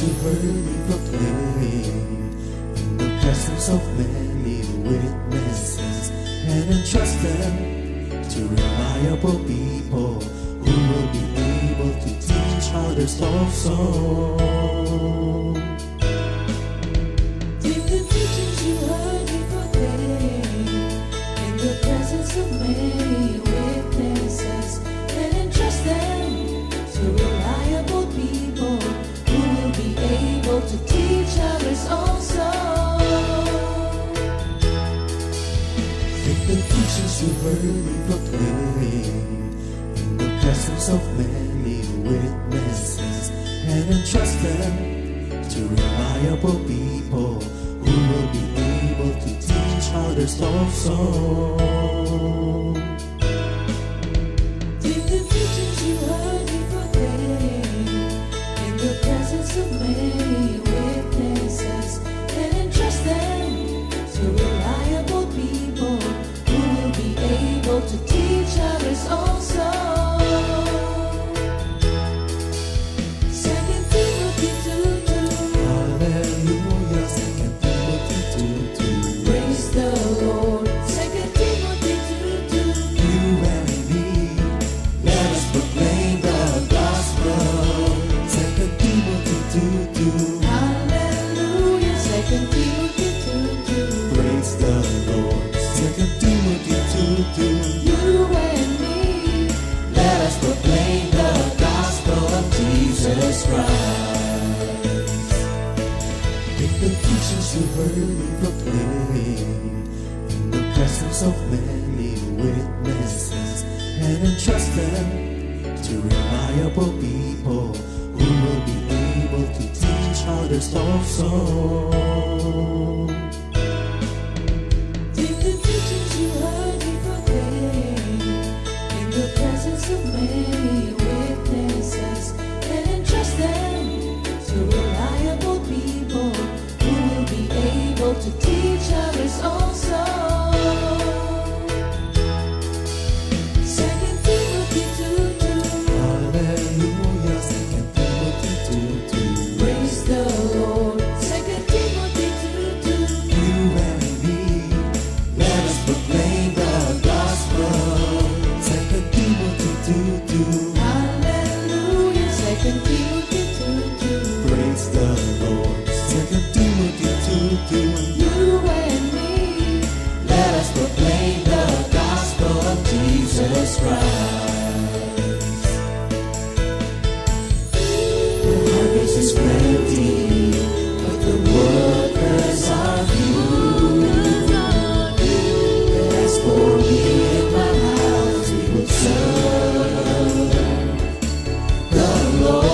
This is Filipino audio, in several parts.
you heard me proclaim in the presence of many witnesses, and entrust them to reliable people who will be able to teach others also. Take the teachings you heard me proclaim in the presence of many witnesses, and entrust them to reliable people who will be able to teach others also. Take the teachings you heard me proclaim in the presence of many witnesses, and entrust them to reliable people who will be able to teach others also. Take the teachings you heard me proclaim in the presence of many witnesses, and entrust them to reliable people who will be able to teach others also. Second Timothy 2:2. Hallelujah, 2 Timothy 2:2. Praise the Lord. Second Timothy 2:2. You and me, let us proclaim the gospel. 2 Timothy 2:2. Hallelujah. Second Timothy 2:2. Praise the Lord. 2 Timothy 2:2. You and me, Let us proclaim the gospel of Jesus Christ. Take the teachings you heard me proclaim in the presence of many witnesses, and entrust them to reliable people who will be able to teach others also. take the teachings you heard me proclaim in the presence of many witnesses, and entrust them to reliable people who will be able to teach others also. Second Timothy 2:2. Hallelujah, 2 Timothy 2:2. Praise the Lord. Second Timothy 2:2. You and me, let us proclaim the gospel. 2 Timothy 2:2. Hallelujah. Second Timothy 2:2. Praise the Lord. 2 Timothy 2:2. You and me, Let us proclaim the gospel of Jesus Christ. The harvest is plenty, but the workers are few. As for me and my house, we will serve the Lord.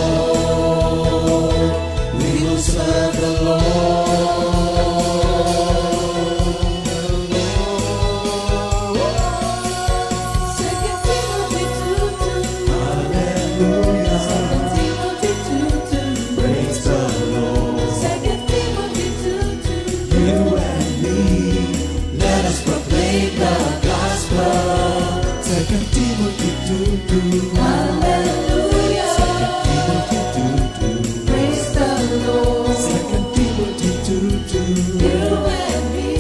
We will serve the Lord. Second Timothy 2:2. Hallelujah. Second Timothy 2:2. Praise the Lord. Second Timothy 2:2. You and me, let us proclaim the gospel. 2 Timothy 2:2. Hallelujah. 2 Timothy 2:2. Praise the Lord. 2 Timothy 2:2. You and me,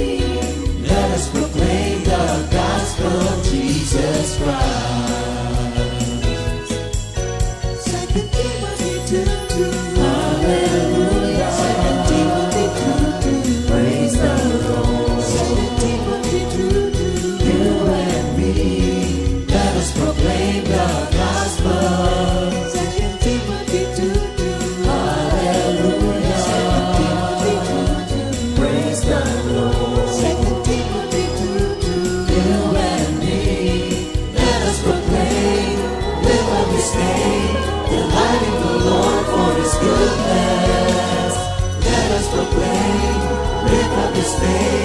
Let us proclaim the gospel of Jesus Christ. 2 Timothy 2:2. Hallelujah. 2 Timothy 2:2. Praise the Lord. 2 Timothy 2:2. You and me, let us proclaim the gospel. 2 Timothy 2:2. Hallelujah. 2 Timothy 2:2. Praise the Lord. 2 Timothy 2:2. You and me, let us proclaim, live on this day, delighting the Lord for His goodness. Let us proclaim, live on this day,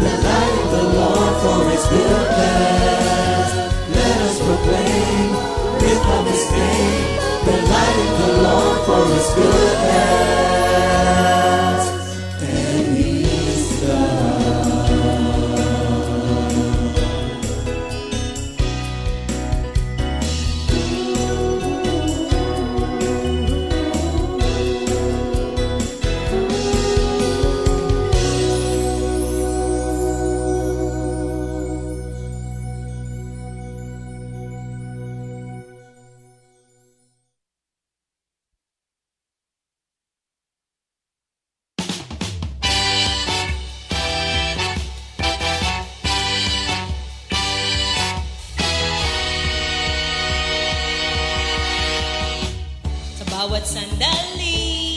delighting the Lord for His goodness. Let us proclaim, live on this day, delighting the Lord for His goodness. And He's God. bawat sandali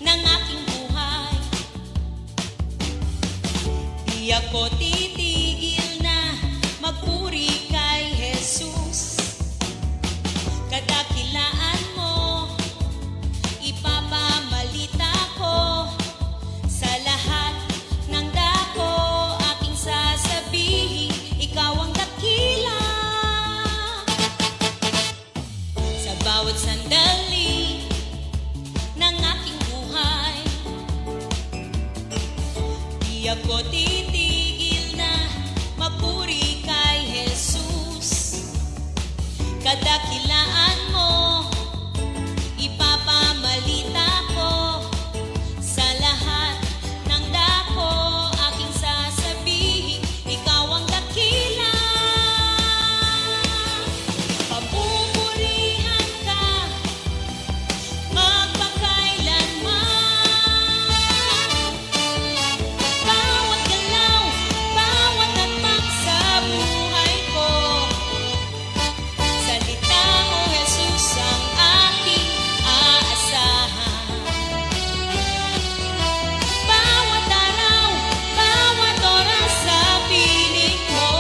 ng aking buhay, di ako titigil na magpuri kay Jesus. Kadakilaan mo, ipapamalita ko, sa lahat ng dako aking sasabihin, ikaw ang dakila. Sa bawat sandali ng aking buhay, di ako titigil na magpuri kay Jesus. Kadakilaan mo, ipapamalita ko, sa lahat ng dako aking sasabihin, ikaw ang dakila. Papupurihan ka magpakailanman. Bawat galaw, bawat hakbang sa buhay ko, salita mo Jesus ang aking aasahan. Bawat araw, bawat oras sa piling mo,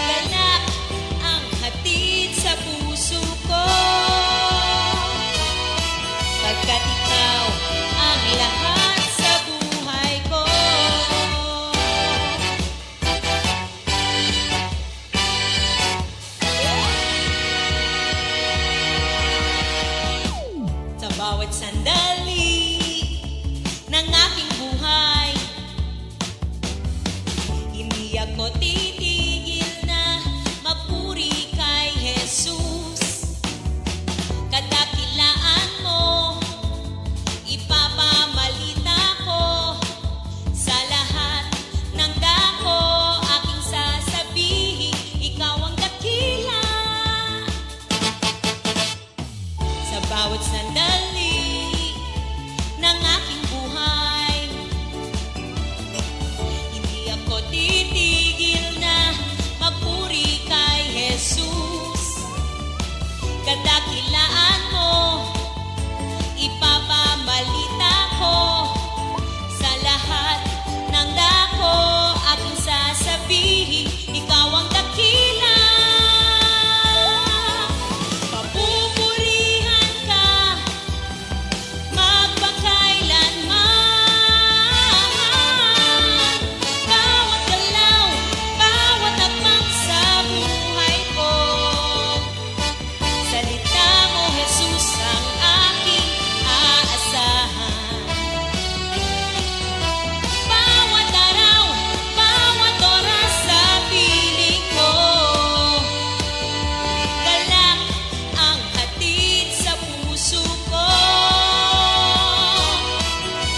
galak ang hatid sa puso ko, pagkat ikaw ang lahat sa buhay ko. Sa bawat sandali ng aking buhay, hindi ako titigil na magpuri kay Jesus. Kadakilaan mo, ipapamalita ko, sa lahat ng dako aking sasabihin, ikaw ang dakila. Sa bawat sandali ng aking buhay, hindi ako titigil na magpuri kay Jesus. Kadakilaan mo, ipapamalita ko, sa lahat ng dako aking sasabihin, ikaw ang dakila. Papupurihan ka magpakailanman. Bawat galaw, bawat hakbang sa buhay ko, salita mo Jesus ang aking aasahan. Bawat araw, bawat oras sa piling ko, galak ang hatid sa puso ko,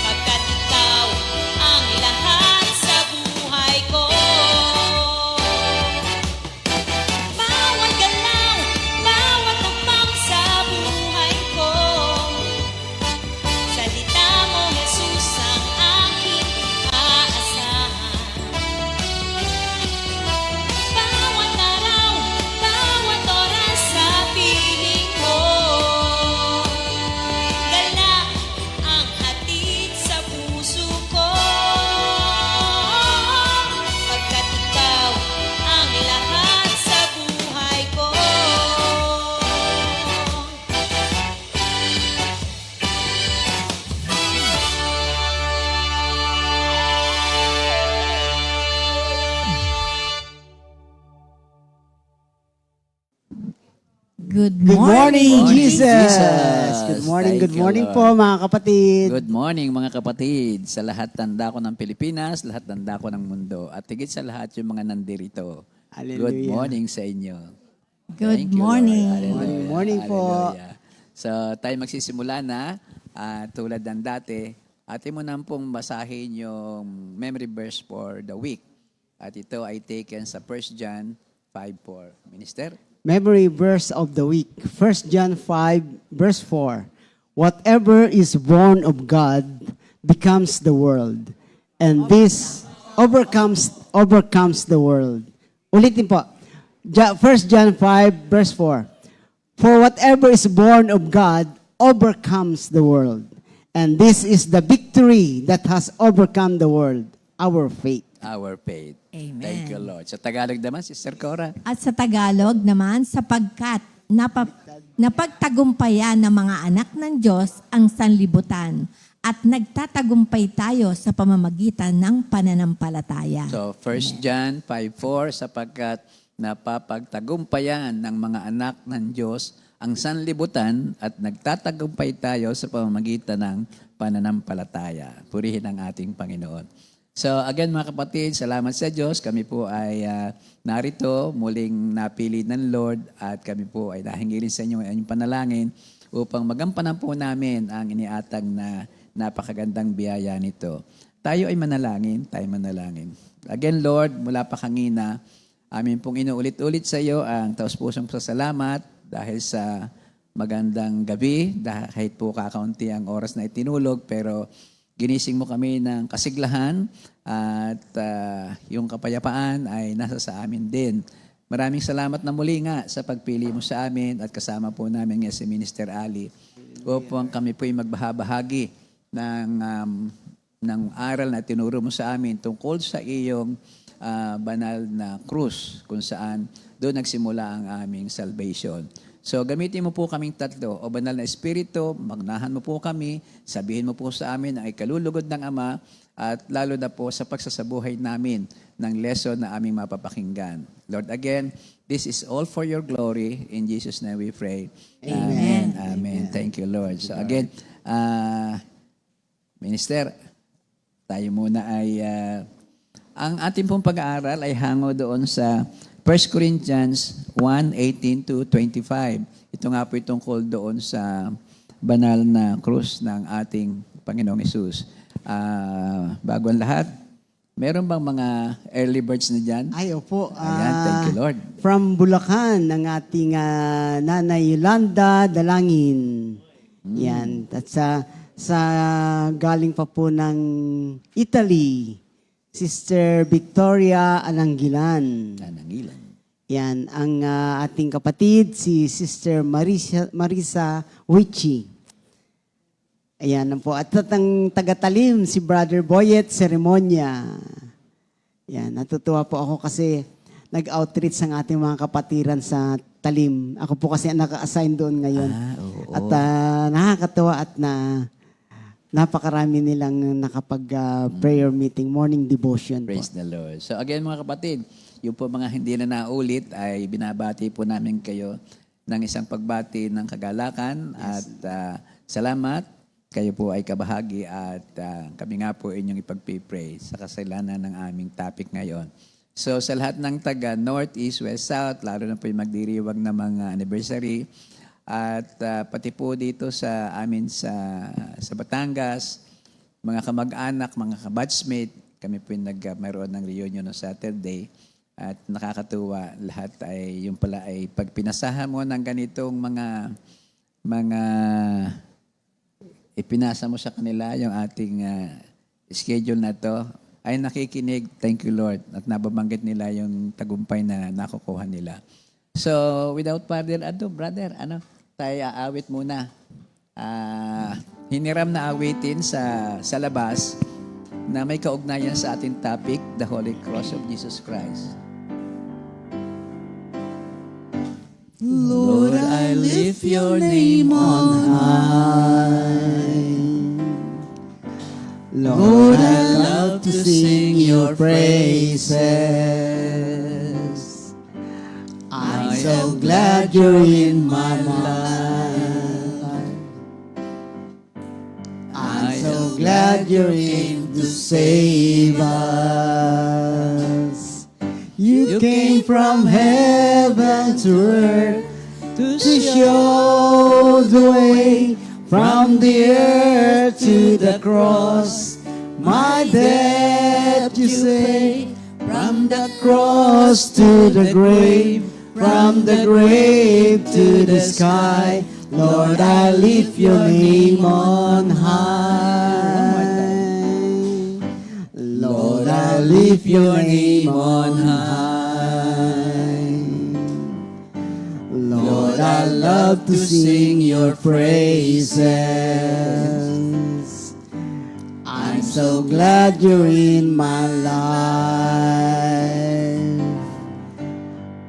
pagkat ikaw ang lahat sa buhay ko. Bawat galaw, bawat hakbang sa buhay ko, salita mo Jesus ang aking aasahan. Bawat araw, bawat oras sa piling mo, galak ang hatid sa puso ko, pagkat ikaw ang lahat sa buhay ko. Good Good morning, morning. Jesus. Good morning, Thank good you, morning Lord. po mga kapatid. Good morning mga kapatid sa lahat ng dako ng Pilipinas, lahat ng dako ng mundo, at higit sa lahat yung mga nandirito. Hallelujah. Good morning sa inyo. Good Thank you, morning. Lord. Hallelujah. Good morning po. Hallelujah. So tayo magsisimula na tulad ng dati. Atin mo na pong basahin yung memory verse for the week. At ito ay taken sa 1 John 5:4. Minister? Memory verse of the week, 1 John 5, verse 4. Whatever is born of God becomes the world, and this overcomes the world. Ulitin po. 1 John 5, verse 4. For whatever is born of God overcomes the world. And this is the victory that has overcome the world, our faith. Our faith. Amen. Thank you, Lord. Sa Tagalog naman, Sister Cora. At sa Tagalog naman, sapagkat napagtagumpayan ng mga anak ng Diyos ang sanlibutan at nagtatagumpay tayo sa pamamagitan ng pananampalataya. So, 1 John 5:4, sapagkat napapagtagumpayan ng mga anak ng Diyos ang sanlibutan at nagtatagumpay tayo sa pamamagitan ng pananampalataya. Purihin ang ating Panginoon. So again mga kapatid, salamat sa Diyos. Kami po ay narito, muling napili ng Lord at kami po ay nahingilin sa inyo ang inyong panalangin upang magampanan po namin ang iniatang na napakagandang biyaya nito. Tayo ay manalangin, Again Lord, mula pa kanina, amin pong inuulit-ulit sa iyo ang taos-pusong pasasalamat dahil sa magandang gabi, kahit po kakaunti ang oras na itinulog, pero ginising mo kami ng kasiglahan at yung kapayapaan ay nasa sa amin din. Maraming salamat na muli nga sa pagpili mo sa amin at kasama po namin nga si Minister Ali upang kami po ay magbahabahagi ng aral na tinuro mo sa amin tungkol sa iyong banal na krus kung saan doon nagsimula ang aming salvation. So gamitin mo po kaming tatlo, o banal na Espiritu, magnahan mo po kami, sabihin mo po sa amin ang ikalulugod ng Ama at lalo na po sa pagsasabuhay namin ng lesson na aming mapapakinggan. Lord, again, this is all for your glory. In Jesus' name we pray. Amen. Amen. Thank you, Lord. So again, Minister, tayo muna ay ang ating pong pag-aaral ay hango doon sa 1 Corinthians 1:18-25. Ito nga po itong call doon sa banal na krus ng ating Panginoong Hesus. Bago ang lahat, meron bang mga early birds na dyan? Ay, opo. Ayan, thank you, Lord. From Bulacan, ang ating Nanay Yolanda Dalangin. Yan. At sa galing pa po ng Italy, Sister Victoria Anangilan. Nanangilan. Yan, ang ating kapatid, si Sister Marisa Wichi. Ayan po. At ang taga-Talim, si Brother Boyet Ceremonia. Yan, natutuwa po ako kasi nag-outreach ang ating mga kapatiran sa Talim. Ako po kasi naka-assign doon ngayon. Oo. At nakakatuwa at napakarami nilang prayer meeting, morning devotion po. Praise the Lord. So again mga kapatid, yung po mga hindi na naulit ay binabati po namin kayo ng isang pagbati ng kagalakan at salamat. Kayo po ay kabahagi at kami nga po inyong ipagpipray sa kasalanan ng aming topic ngayon. So sa lahat ng taga North, East, West, South, lalo na po yung magdiriwang na mga anniversary at pati po dito sa amin sa Batangas, mga kamag-anak, mga kabatchmate, kami po yung mayroon ng reunion no Saturday at nakakatuwa lahat ay yung pala ay pag pinasahan mo ng ganitong mga ipinasa mo sa kanila yung ating schedule na to ay nakikinig, thank you Lord, at nababanggit nila yung tagumpay na nakukuha nila. So without further ado, brother, tayo aawit muna. Hiniram na awitin sa labas na may kaugnayan sa ating topic, the Holy Cross of Jesus Christ. Lord, I lift your name on high. Lord, I love to sing your praises. I'm so glad you're in my life. I'm so glad you came to save us. You came from heaven to earth to show the way from the earth to the cross. My debt you say, from the cross to the grave, from the grave to the sky. Lord, I lift your name on high. Lord, I lift your name on high. Lord, I love to sing your praises. I'm so glad you're in my life.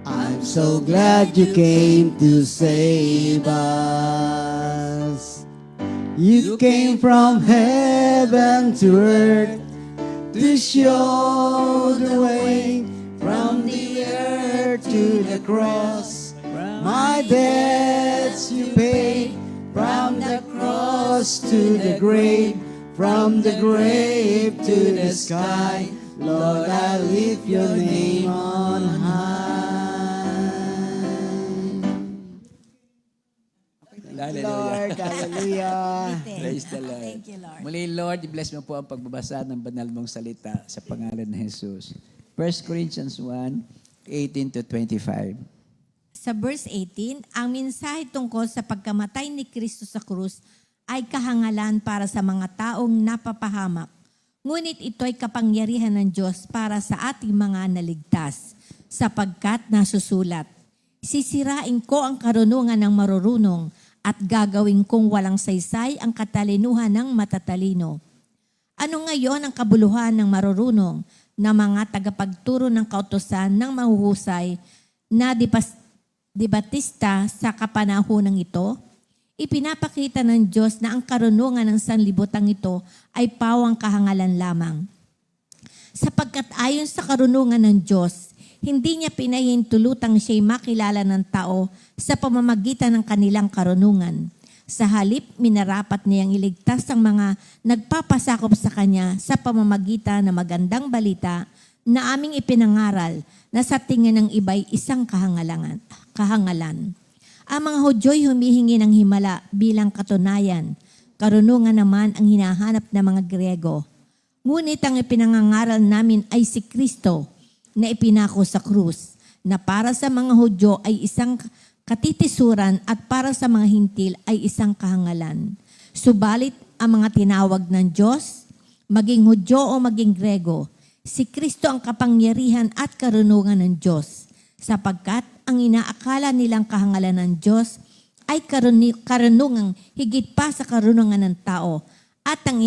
I'm so glad you came to save us. You came from heaven to earth to show the way from the earth to the cross. My debts you paid from the cross to the grave, from the grave to the sky. Lord, I lift your name on high. Lord, hallelujah. Praise the Lord. Thank you, Lord. Muli, Lord, i-bless mo po ang pagbabasa ng banal mong salita sa pangalan ng Jesus. 1 Corinthians 1, 18 to 25. Sa verse 18, ang mensahe tungkol sa pagkamatay ni Kristo sa krus ay kahangalan para sa mga taong napapahamak. Ngunit ito ay kapangyarihan ng Diyos para sa ating mga naligtas, sapagkat nasusulat, sisirain ko ang karunungan ng marurunong at gagawin kong walang saysay ang katalinuhan ng matatalino. Ano ngayon ang kabuluhan ng marurunong na mga tagapagturo ng kautusan ng mahuhusay na debatista sa kapanahonang ito? Ipinapakita ng Diyos na ang karunungan ng sanlibutang ito ay pawang kahangalan lamang. Sapagkat ayon sa karunungan ng Diyos, hindi niya pinahintulutang siya'y makilala ng tao sa pamamagitan ng kanilang karunungan. Sa halip, minarapat niyang iligtas ang mga nagpapasakop sa kanya sa pamamagitan ng magandang balita na aming ipinangaral na sa tingin ng iba'y isang kahangalan. Ang mga Hudyo'y humihingi ng himala bilang katunayan. Karunungan naman ang hinahanap ng mga Griego. Ngunit ang ipinangangaral namin ay si Kristo na ipinako sa krus, na para sa mga Hudyo ay isang katitisuran at para sa mga hintil ay isang kahangalan. Subalit ang mga tinawag ng Diyos, maging Hudyo o maging Griego, si Kristo ang kapangyarihan at karunungan ng Diyos, sapagkat ang inaakala nilang kahangalan ng Diyos ay karunungang higit pa sa karunungan ng tao, at ang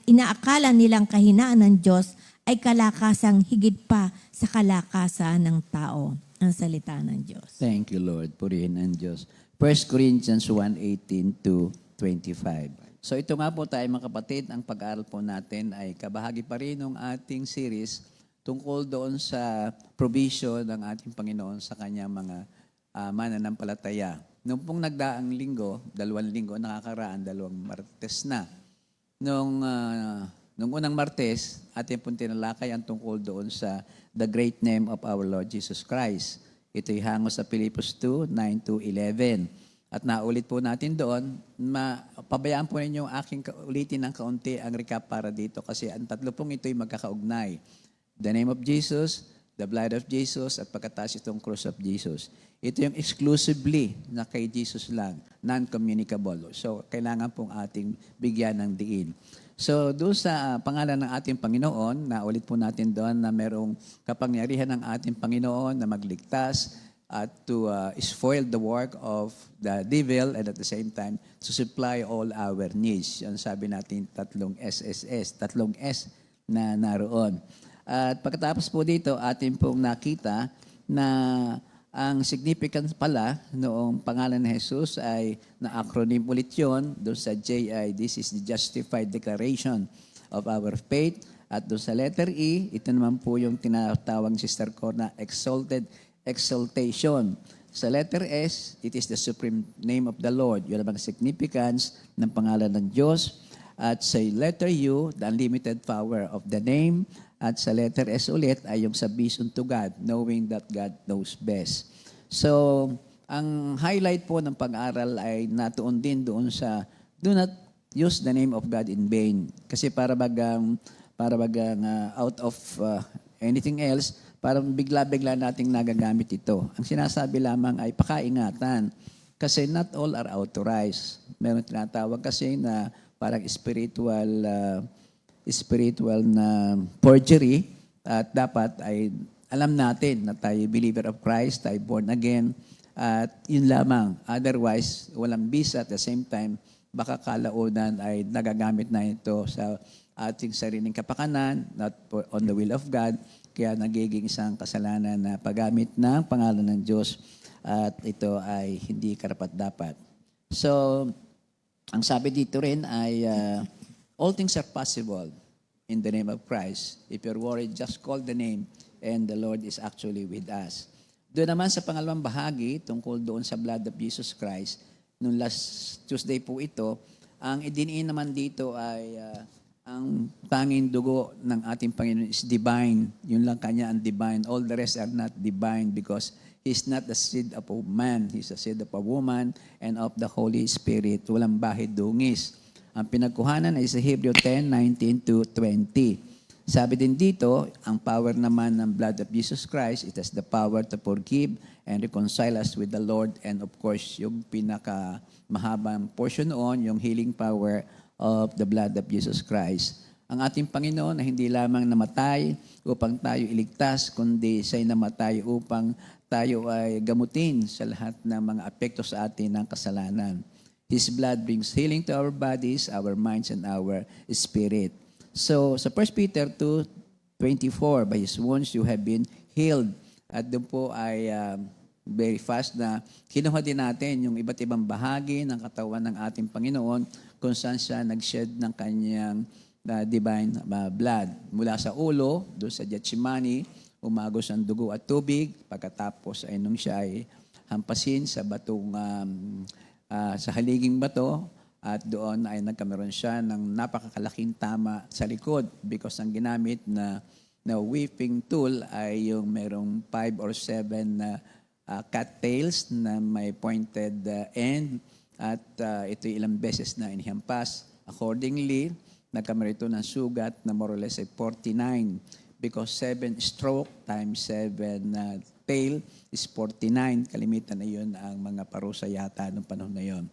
inaakala nilang kahinaan ng Diyos ay kalakasang higit pa sa kalakasan ng tao. Ang salita ng Diyos. Thank you, Lord. Purihin ang Diyos. 1 Corinthians 1, 18 to 25. So ito nga po tayo mga kapatid, ang pag-aaral po natin ay kabahagi pa rin ng ating series tungkol doon sa provision ng ating Panginoon sa kanyang mga mananampalataya. Noong pong nagdaang linggo, 2 linggo, nakakaraan, 2 Martes na. Nung unang Martes, ating pong tinalakay ang tungkol doon sa the great name of our Lord Jesus Christ. Ito'y hango sa Philippus 2, 9 to 11. At naulit po natin doon, pabayaan po ninyo ulitin ng kaunti ang recap para dito kasi ang tatlo pong ito'y magkakaugnay. The name of Jesus, the blood of Jesus, at pagkatapos itong cross of Jesus. Ito yung exclusively na kay Jesus lang, non-communicable. So, kailangan pong ating bigyan ng diin. So, doon sa pangalan ng ating Panginoon, naulit po natin doon na merong kapangyarihan ng ating Panginoon na magligtas at to spoil the work of the devil and at the same time to supply all our needs. Yan sabi natin tatlong SSS, tatlong S na naroon. At pagkatapos po dito, atin pong nakita na ang significance pala noong pangalan ni Jesus ay na-acronym ulit yun. Doon sa J ay this is the justified declaration of our faith. At doon sa letter E, ito naman po yung tinatawag Sister ko na exalted exaltation. Sa letter S, it is the supreme name of the Lord. Yun naman ang significance ng pangalan ng Diyos. At sa letter U, the unlimited power of the name. At sa letter S ulit ay yung submission to God, knowing that God knows best. So, ang highlight po ng pag-aral ay natuon din doon sa do not use the name of God in vain. Kasi para bagang out of anything else, parang bigla-bigla nating nagagamit ito. Ang sinasabi lamang ay pakaingatan. Kasi not all are authorized. Meron tinatawag kasi na parang spiritual na forgery at dapat ay alam natin na tayo believer of Christ, tayo born again At yun lamang. Otherwise, walang visa at the same time, baka kalaunan ay nagagamit na ito sa ating sariling kapakanan, not on the will of God, kaya nagiging isang kasalanan na paggamit ng pangalan ng Diyos at ito ay hindi karapat-dapat. So, ang sabi dito rin ay all things are possible in the name of Christ. If you're worried, just call the name and the Lord is actually with us. Doon naman sa pangalawang bahagi, tungkol doon sa blood of Jesus Christ, nung last Tuesday po ito, ang idiniin naman dito ay ang tanging dugo ng ating Panginoon is divine. Yun lang kanya ang divine. All the rest are not divine because He's not the seed of a man. He's the seed of a woman and of the Holy Spirit. Walang bahid dungis. Ang pinagkuhanan ay sa Hebrew 10:19-20. Sabi din dito, ang power naman ng blood of Jesus Christ, it has the power to forgive and reconcile us with the Lord. And of course, yung pinaka-mahabang portion noon, yung healing power of the blood of Jesus Christ. Ang ating Panginoon na hindi lamang namatay upang tayo iligtas, kundi siya'y namatay upang tayo ay gamutin sa lahat ng mga apekto sa atin ng kasalanan. His blood brings healing to our bodies, our minds, and our spirit. So, sa 1 Peter 2:24, by His wounds you have been healed. At doon po ay very fast na kinuha din natin yung iba't ibang bahagi ng katawan ng ating Panginoon kung saan siya nag-shed ng kanyang divine blood. Mula sa ulo, doon sa Gethsemane, umagos ang dugo at tubig. Pagkatapos ay nung siya ay hampasin sa batong, sa haliging bato, at doon ay nagkameron siya ng napakakalaking tama sa likod because ang ginamit na whipping tool ay yung merong 5 or 7 cattails na may pointed end at ito ilang beses na inihampas. Accordingly, nagkameron ito ng sugat na more or less ay 49 because 7 stroke times 7 tail is 49. Kalimitan na yun ang mga parusa yata noong panahon na yun.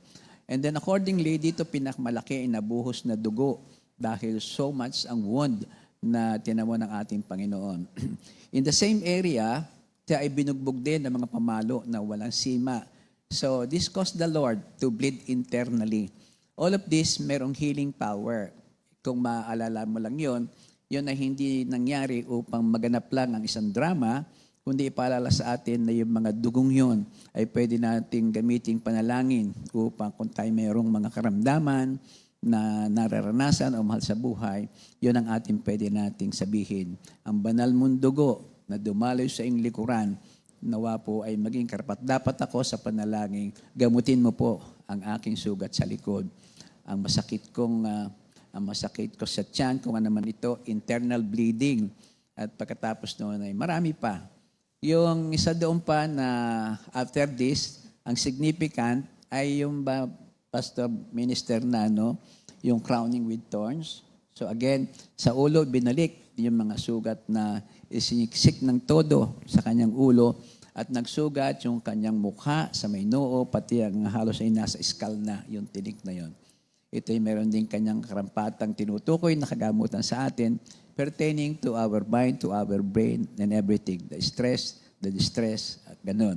And then accordingly, dito pinakamalaki na buhos na dugo dahil so much ang wound na tinamo ng ating Panginoon. In the same area, siya ay binugbog din ng mga pamalo na walang sima. So this caused the Lord to bleed internally. All of this merong healing power. Kung maaalala mo lang yun ay hindi nangyari upang maganap lang ang isang drama, kundi ipaalala sa atin na yung mga dugong yun ay pwede nating gamiting panalangin upang kung tayo mayroong mga karamdaman na nararanasan o mahal sa buhay, yun ang ating pwede nating sabihin. Ang banal mong dugo na dumaloy sa iyong likuran, nawa po ay maging karapat-dapat ako sa panalangin, gamutin mo po ang aking sugat sa likod. Ang masakit ko sa tiyan, kung ano naman ito, internal bleeding. At pagkatapos noon ay marami pa. Yung isa doon pa na after this, ang significant ay yung pastor minister na yung crowning with thorns. So again, sa ulo binalik yung mga sugat na isiniksik ng todo sa kanyang ulo at nagsugat yung kanyang mukha sa may noo, pati ang halos ay nasa skull na yung tinik na yon. Ito ay meron din kanyang karampatang tinutukoy na kagamutan sa atin pertaining to our mind, to our brain, and everything. The stress, the distress, at ganun.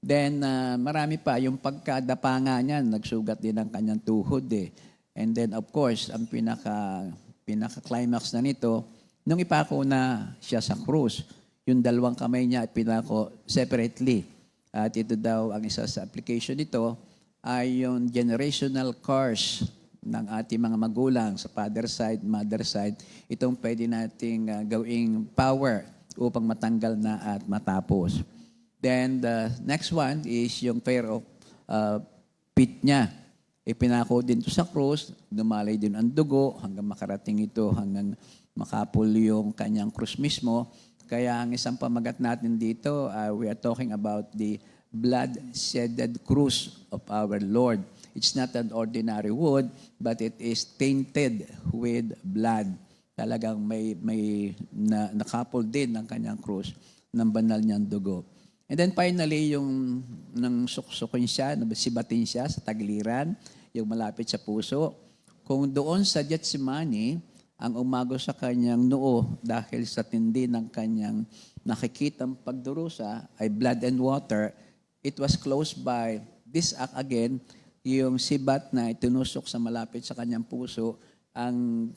Then, marami pa. Yung pagkadapanga niya, nagsugat din ang kanyang tuhod eh. And then, of course, ang pinaka-climax na nito, nung ipako na siya sa krus, yung dalawang kamay niya pinako separately. At ito daw, ang isa sa application nito, ay yung generational curse ng ating mga magulang sa father side, mother side. Itong pwede nating gawing power upang matanggal na at matapos. Then the next one is yung pair of feet niya. Ipinako din ito sa krus, dumalay din ang dugo hanggang makarating ito, hanggang makapul yung kanyang krus mismo. Kaya ang isang pamagat natin dito, we are talking about the blood-shedded cross of our Lord. It's not an ordinary wood, but it is tainted with blood. Talagang may nakapol din ng kanyang krus ng banal niyang dugo. And then finally, yung nang suksukin siya, sibatin siya sa tagiliran, yung malapit sa puso. Kung doon sa Gethsemane, ang umago sa kanyang noo dahil sa tindi ng kanyang nakikitang pagdurusa ay blood and water, it was close by. This act again, yung sibat na itinusok sa malapit sa kanyang puso, ang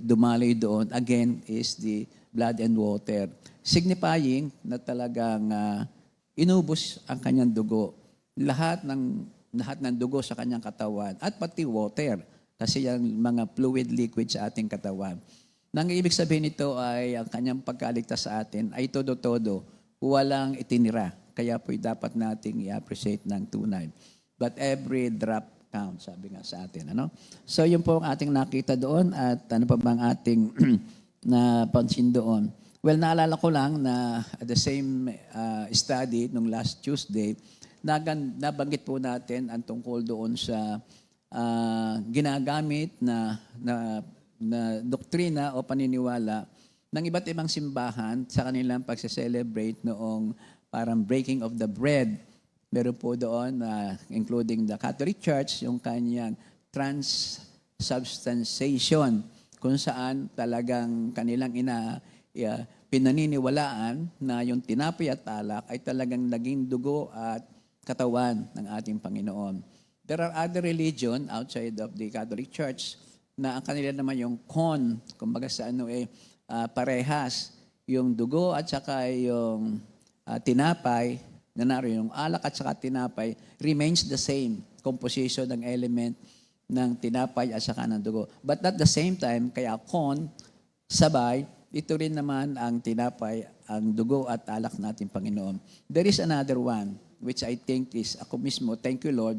dumaloy doon, again, is the blood and water. Signifying na talagang inubos ang kanyang dugo. Lahat ng dugo sa kanyang katawan at pati water kasi yung mga fluid liquid sa ating katawan. Nang ibig sabihin nito ay ang kanyang pagkaligtas sa atin ay todo-todo, walang itinira. Kaya po dapat nating i-appreciate ng tunay. But every drop counts, sabi nga sa atin. Ano? So yun po ang ating nakita doon at ano pa bang ating napansin doon. Well, naalala ko lang na at the same study nung last Tuesday, nabanggit po natin ang tungkol doon sa ginagamit na doktrina o paniniwala ng iba't ibang simbahan sa kanilang pagse-celebrate noong parang breaking of the bread. Meron po doon, including the Catholic Church, yung kanyang transubstantiation, kung saan talagang kanilang pinaniniwalaan na yung tinapay at alak ay talagang naging dugo at katawan ng ating Panginoon. There are other religion outside of the Catholic Church na ang kanila naman yung kumbaga sa parehas, yung dugo at saka yung tinapay, na naroon yung alak at saka tinapay, remains the same composition ng element ng tinapay at saka ng dugo. But at the same time, kaya sabay, ito rin naman ang tinapay, ang dugo at alak natin Panginoon. There is another one, which I think is ako mismo, thank you Lord,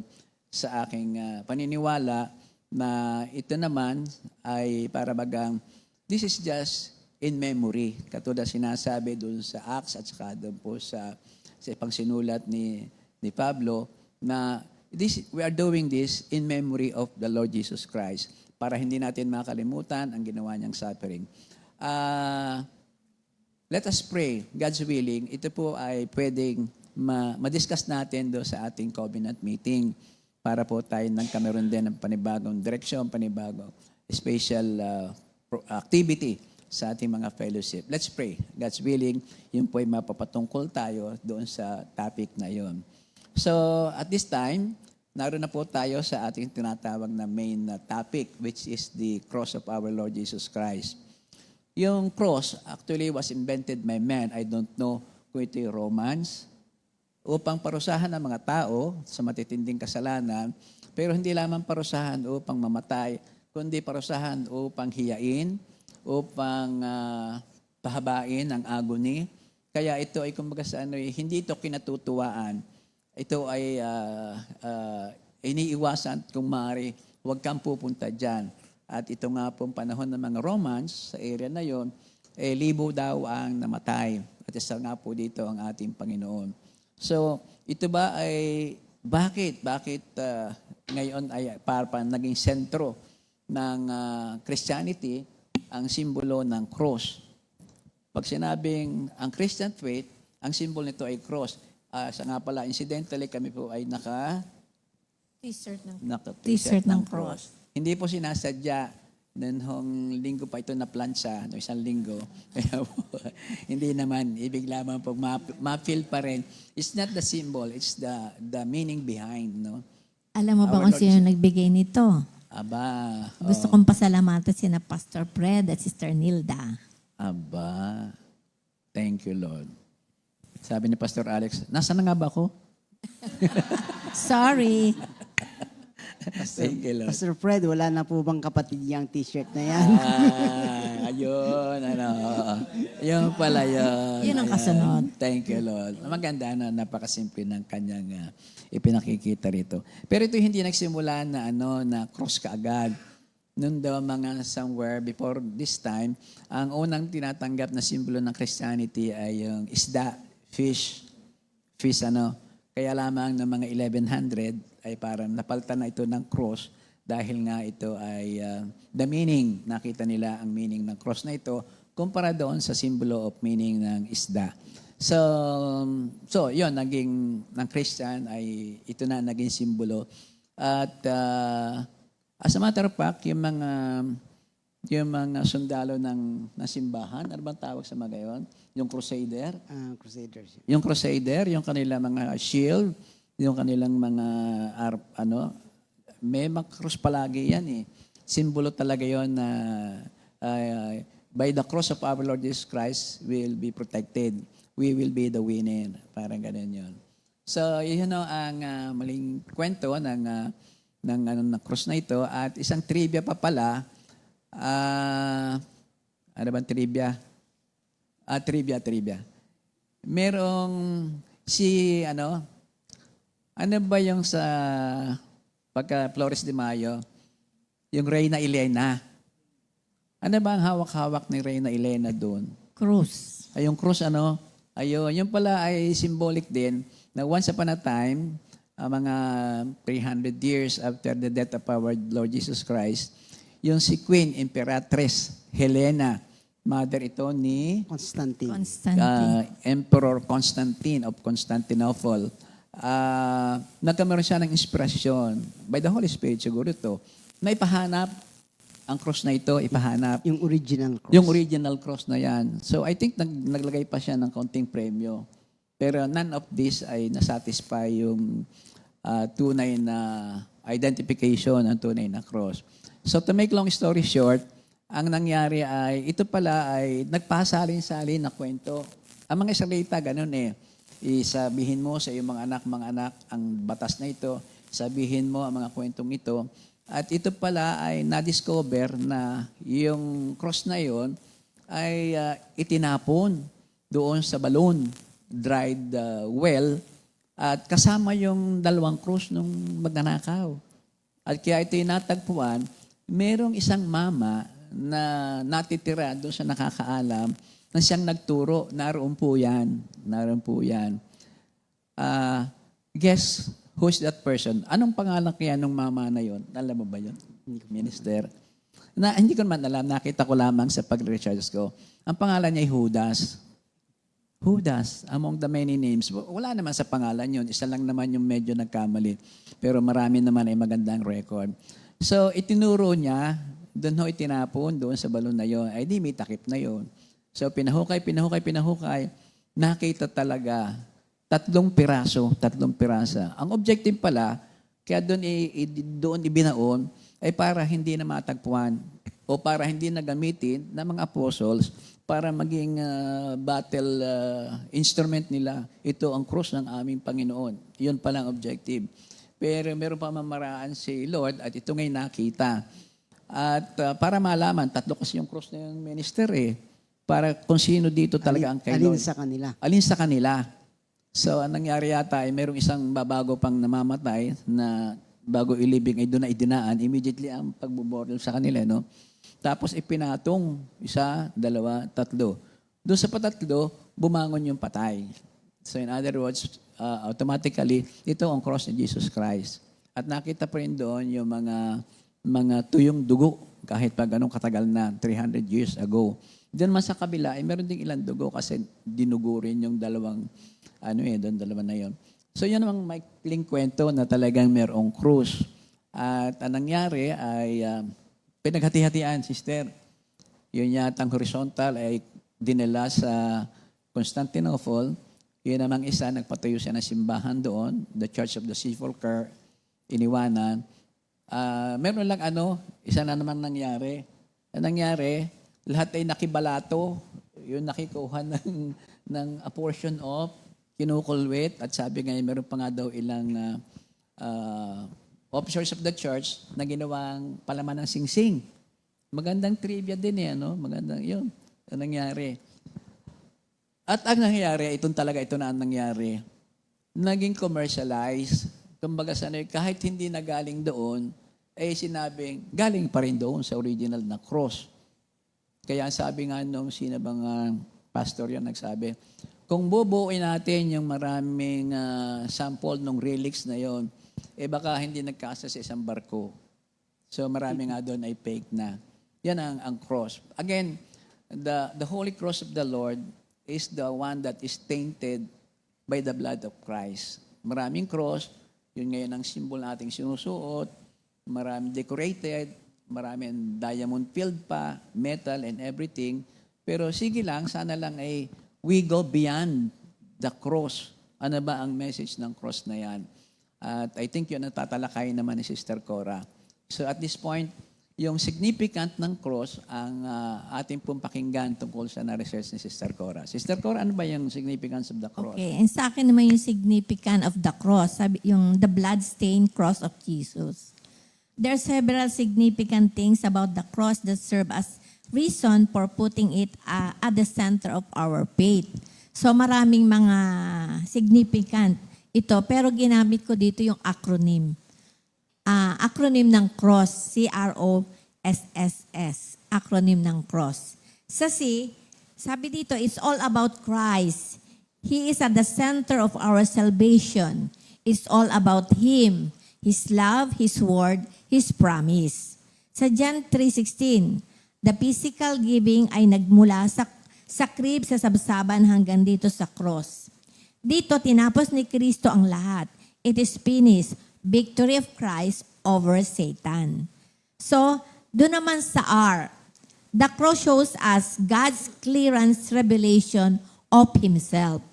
sa aking paniniwala na ito naman ay para bagang, this is just in memory. Katulad sinasabi doon sa Acts at saka doon po sa pangsinulat ni Pablo na we are doing this in memory of the Lord Jesus Christ para hindi natin makalimutan ang ginawa niyang suffering. Let us pray, God's willing, ito po ay pwedeng ma-discuss natin doon sa ating covenant meeting para po tayo nagkameron din ng panibagong direksyon, panibagong special activity sa ating mga fellowship. Let's pray. God's willing, yun po ay mapapatungkol tayo doon sa topic na yun. So, at this time, naroon na po tayo sa ating tinatawag na main topic, which is the cross of our Lord Jesus Christ. Yung cross actually was invented by man. I don't know kung ito yung Romans, upang parusahan ang mga tao sa matitinding kasalanan, pero hindi lamang parusahan upang mamatay, kundi parusahan upang hiyain, upang pahabain ang agony. Kaya ito ay kumbaga sa hindi ito kinatutuwaan. Ito ay iniiwasan kung maaari, huwag kang pupunta dyan. At ito nga pong panahon ng mga Romans, sa area na yon, libo daw ang namatay. At isa nga po dito ang ating Panginoon. So, ito ba ay, bakit ngayon ay parang naging sentro ng Christianity, ang simbolo ng cross. Pag sinabing ang Christian faith, ang simbolo nito ay cross. Sa nga pala, incidentally, kami po ay T-shirt ng cross. Hindi po sinasadya. Noong linggo pa ito na plancha, no, isang linggo. Kaya po, hindi naman, ibig lamang po ma-feel pa rin. It's not the symbol, it's the meaning behind. No? Alam mo ba kung sino nagbigay nito? Aba. Gusto kong pasalamatan sina Pastor Fred at Sister Nilda. Aba. Thank you, Lord. Sabi ni Pastor Alex, nasaan na nga ba ako? Sorry. Thank you, Lord. Pastor Fred, wala na po bang kapatid yung t-shirt na yan? Ayun, Yun pala yun. Yun ang Ayan. kasunod. Thank you, Lord. Maganda na napakasimple ng kanyang ipinakikita rito. Pero ito hindi nagsimula na na cross kaagad. Noon daw mga somewhere before this time, ang unang tinatanggap na simbolo ng Christianity ay yung isda, fish. Kaya lamang ng mga 1100 ay parang napalitan na ito ng cross dahil nga ito ay the meaning, nakita nila ang meaning ng cross na ito kumpara doon sa simbolo of meaning ng isda. So yun, ng Christian ay ito na naging simbolo. At as a matter of fact, yung mga sundalo ng simbahan, ano bang tawag sa mga yun? yung Crusader. Crusaders. Yung Crusader, yung kanilang mga shield, yung kanilang mga may mga cross palagi yan eh. Simbolo talaga yon na by the cross of our Lord Jesus Christ, we will be protected. We will be the winner. Parang ganun yun. So, yun ang maling kwento ng cross na ito. At isang trivia pa pala, ano bang trivia? Trivia. Merong ano ba yung sa pagka Flores de Mayo, yung Reyna Elena. Ano ba ang hawak-hawak ni Reyna Elena doon? Cruz. Ay, yung cross ayun, yung pala ay symbolic din na once upon a time, mga 300 years after the death of our Lord Jesus Christ, yung si Queen Imperatrice Helena, mother ito ni Constantine. Emperor Constantine of Constantinople. Nagkameron siya ng inspirasyon by the Holy Spirit siguro ito, na ipahanap ang cross na ito, ipahanap. Yung original cross. Yung original cross na yan. So I think naglagay pa siya ng konting premyo. Pero none of this ay nasatisfy yung tunay na identification ng tunay na cross. So to make long story short, ang nangyari ay, ito pala ay nagpasalin-salin na kwento. Ang mga Israelita, ganun eh. Isabihin mo sa iyong mga anak, ang batas na ito. Sabihin mo ang mga kwentong ito. At ito pala ay na-discover na yung cross na yon ay itinapon doon sa balon, dried well, at kasama yung dalawang cross nung magnanakaw. At kaya ito yung natagpuan, merong isang mama na natitira doon sa nakakaalam na siyang nagturo, naroon po yan. Guess who's that person? Anong pangalan kaya nung mama na yon? Alam mo ba yun? Minister. Hindi ko naman alam. Nakita ko lamang sa pag-research ko. Ang pangalan niya ay Judas. Judas, among the many names. Wala naman sa pangalan yun. Isa lang naman yung medyo nagkamali. Pero marami naman ay magandang record. So, itinuro niya, doon ho itinapon, doon sa balon na yon. Ay di may takip na yon. So, pinahukay. Nakita talaga 3 pirasa. Ang objective pala, kaya doon ibinaon, ay para hindi na matagpuan o para hindi na gamitin ng mga apostles para maging battle instrument nila. Ito ang cross ng aming Panginoon. Yun pala ang objective. Pero meron pa mamaraan si Lord at ito ngayon nakita. At para malaman, 3 kasi yung cross na yung minister eh. Para kung sino dito talaga ang kay Lord. Alin sa kanila. So, ang nangyari yata ay merong isang babago pang namamatay na bago ilibing ay doon na idinaan, immediately ang pagbuboril sa kanila, no? Tapos ipinatong 1, 2, 3. Doon sa patatlo, bumangon yung patay. So in other words, automatically, ito ang cross ni Jesus Christ. At nakita pa rin doon yung mga tuyong dugo kahit pa ganong katagal na, 300 years ago. Doon man sa kabila, meron ding ilang dugo kasi dinugo rin yung dalawang dalawa na yon. So yun namang maikling kwento na talagang merong krus. At ang nangyari ay pinaghati-hatian, sister. Yun yatang horizontal ay dinala sa Constantinople. Yun namang isa, nagpatayo siya ng simbahan doon, the Church of the Sepulchre, iniwanan. Meron lang isa na naman nangyari. Ang nangyari, lahat ay nakibalato. Yun nakikuha ng a portion of kinukulwit at sabi nga meron pa nga daw ilang officers of the church na ginawang palaman ng singsing. Magandang trivia din magandang yun. Ang nangyari. At ang nangyari, ito na ang nangyari. Naging commercialized. Kumbaga kahit hindi na galing doon, ay sinabing galing pa rin doon sa original na cross. Kaya sabi nga nung sino bang pastor yan nagsabi, kung bubuuin natin yung maraming sample ng relics na yon, baka hindi nagkasa sa isang barko. So marami nga doon ay fake na. Yan ang cross. Again, the holy cross of the Lord is the one that is tainted by the blood of Christ. Maraming cross, yun ngayon ang symbol nating sinusuot, maraming decorated, maraming diamond filled pa, metal and everything. Pero sige lang, sana lang ay we go beyond the cross. Ano ba ang message ng cross na yan? At I think yun ang tatalakayin naman ni Sister Cora. So at this point, yung significant ng cross ang ating pong pakinggan tungkol sa na-research ni Sister Cora. Sister Cora, ano ba yung significance of the cross? Okay, and sa akin naman yung significance of the cross, sabi, yung the blood-stained cross of Jesus. There are several significant things about the cross that serve as reason for putting it at the center of our faith. So maraming mga significant ito, pero ginamit ko dito yung acronym. Acronym ng cross, CROSSS, acronym ng cross. Sa C, sabi dito, it's all about Christ. He is at the center of our salvation. It's all about Him, His love, His word, His promise. Sa John 3:16, the physical giving ay nagmula sa crib, sa sabsaban hanggang dito sa cross. Dito, tinapos ni Kristo ang lahat. It is finished. Victory of Christ over Satan. So, doon naman sa R, the cross shows us God's clearance revelation of Himself.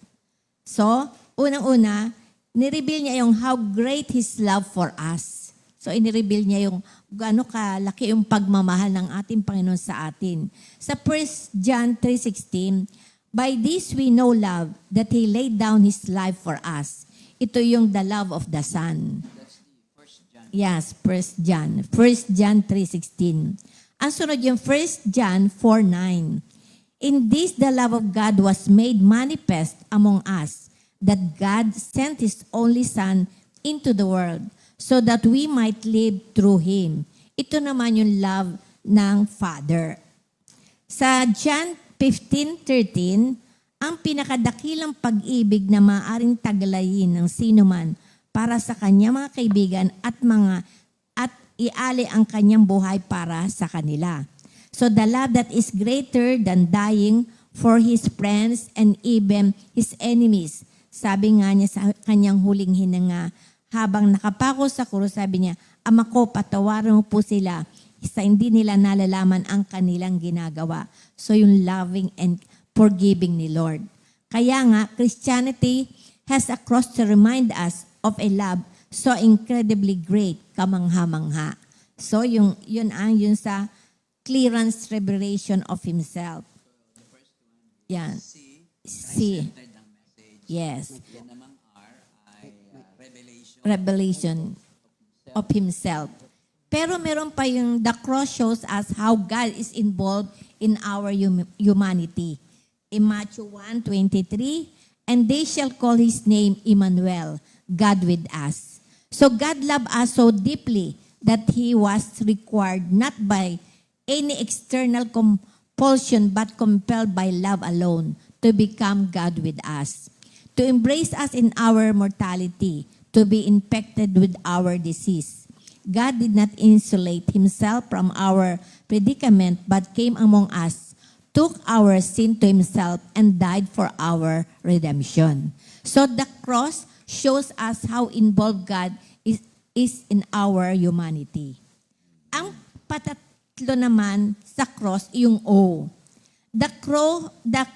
So, unang-una, nireveal niya yung how great His love for us. So, inireveal niya yung gaano kalaki yung pagmamahal ng ating Panginoon sa atin. Sa 1 John 3:16, by this we know love, that He laid down His life for us. Ito yung the love of the Son. Yes, 1 John. 1 John 3:16. Ang sunod yung 1 John 4:9. In this the love of God was made manifest among us, that God sent His only Son into the world, so that we might live through Him. Ito naman yung love ng Father. Sa John 15:13, ang pinakadakilang pag-ibig na maaaring taglayin ng sinuman para sa kanyang mga kaibigan at iali ang kanyang buhay para sa kanila. So the love that is greater than dying for his friends and even his enemies. Sabi nga niya sa kanyang huling hininga, habang nakapako sa krus, sabi niya, Ama ko, patawarin mo po sila sa hindi nila nalalaman ang kanilang ginagawa. So yung loving and forgiving ni Lord. Kaya nga, Christianity has a cross to remind us of a love so incredibly great, kamangha-mangha. So yun sa clearance revelation of Himself. Yan. C. Yes. Yan namang R ay Revelation of Himself. Pero meron pa yung the cross shows us how God is involved in our humanity. In Matthew 1:23, and they shall call His name Emmanuel, God with us. So God loved us so deeply that He was required not by any external compulsion but compelled by love alone to become God with us, to embrace us in our mortality, to be infected with our disease. God did not insulate Himself from our predicament but came among us, took our sin to Himself, and died for our redemption. So the cross shows us how involved God is in our humanity. Ang patatlo naman sa cross, yung O. The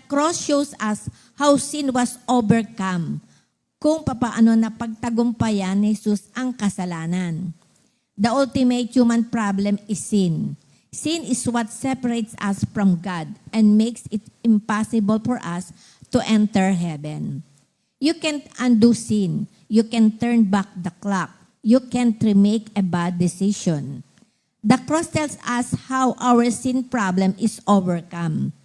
cross shows us how sin was overcome, kung papaano napagtagumpayan ni Jesus ang kasalanan. The ultimate human problem is sin. Sin is what separates us from God and makes it impossible for us to enter heaven. You can't undo sin. You can turn back the clock. You can't remake a bad decision. The cross tells us how our sin problem is overcome.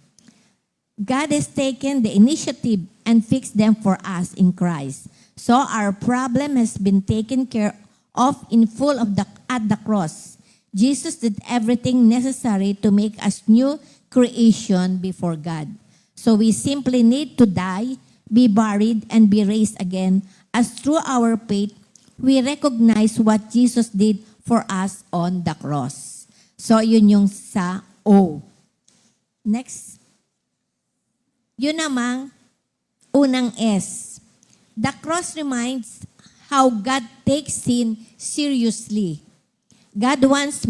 God has taken the initiative and fixed them for us in Christ. So our problem has been taken care of in full at the cross. Jesus did everything necessary to make us new creation before God. So we simply need to die, be buried, and be raised again, as through our faith, we recognize what Jesus did for us on the cross. So yun yung sa O. Next. Yun namang unang S. The cross reminds how God takes sin seriously. God wants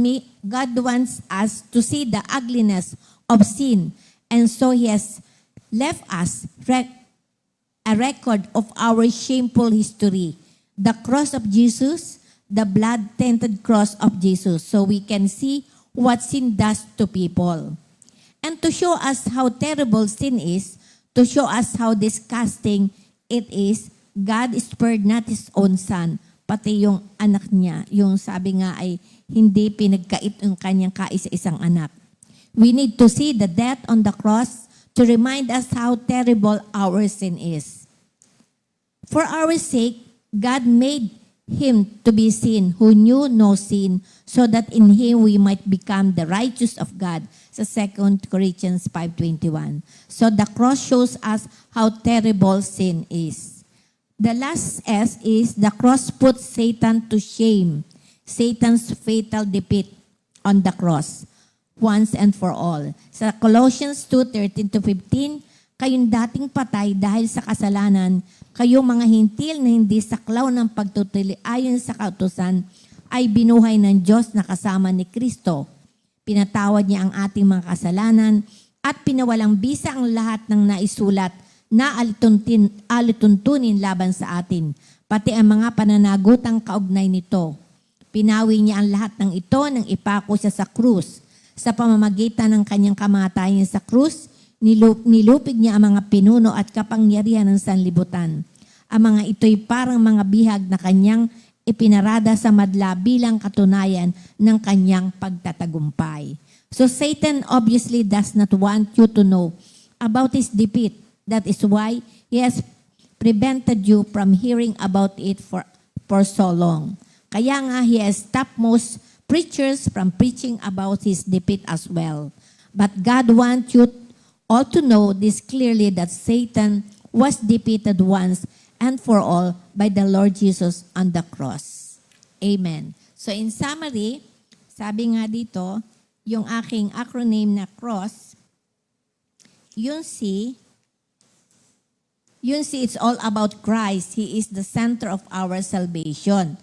us to see the ugliness of sin, and so He has left us a record of our shameful history. The cross of Jesus, the blood-tainted cross of Jesus, so we can see what sin does to people. And to show us how terrible sin is, to show us how disgusting it is, God spared not His own Son, pati yung anak niya. Yung sabi nga ay hindi pinagkait yung kanyang kaisa-isang anak. We need to see the death on the cross to remind us how terrible our sin is. For our sake, God made Him to be sin who knew no sin, so that in Him we might become the righteous of God. Sa 2 Corinthians 5:21. So the cross shows us how terrible sin is. The last S is the cross put Satan to shame. Satan's fatal defeat on the cross, once and for all. Sa Colossians 2:13-15, kayong dating patay dahil sa kasalanan, kayong mga hintil na hindi saklaw ng pagtutili ayon sa kautusan, ay binuhay ng Diyos na kasama ni Kristo. Pinatawad niya ang ating mga kasalanan at pinawalang bisa ang lahat ng naisulat na alituntunin laban sa atin, pati ang mga pananagutang kaugnay nito. Pinawi niya ang lahat ng ito nang ipako siya sa krus. Sa pamamagitan ng kanyang kamatayan sa krus, nilupig niya ang mga pinuno at kapangyarihan ng sanlibutan. Ang mga ito'y parang mga bihag na kanyang ipinarada sa madla bilang katunayan ng kanyang pagtatagumpay. So Satan obviously does not want you to know about his defeat. That is why he has prevented you from hearing about it for so long. Kaya nga he has stopped most preachers from preaching about his defeat as well. But God wants you all to know this clearly, that Satan was defeated once and for all by the Lord Jesus on the cross. Amen. So in summary, sabi nga dito, yung aking acronym na cross, yung C, it's all about Christ. He is the center of our salvation.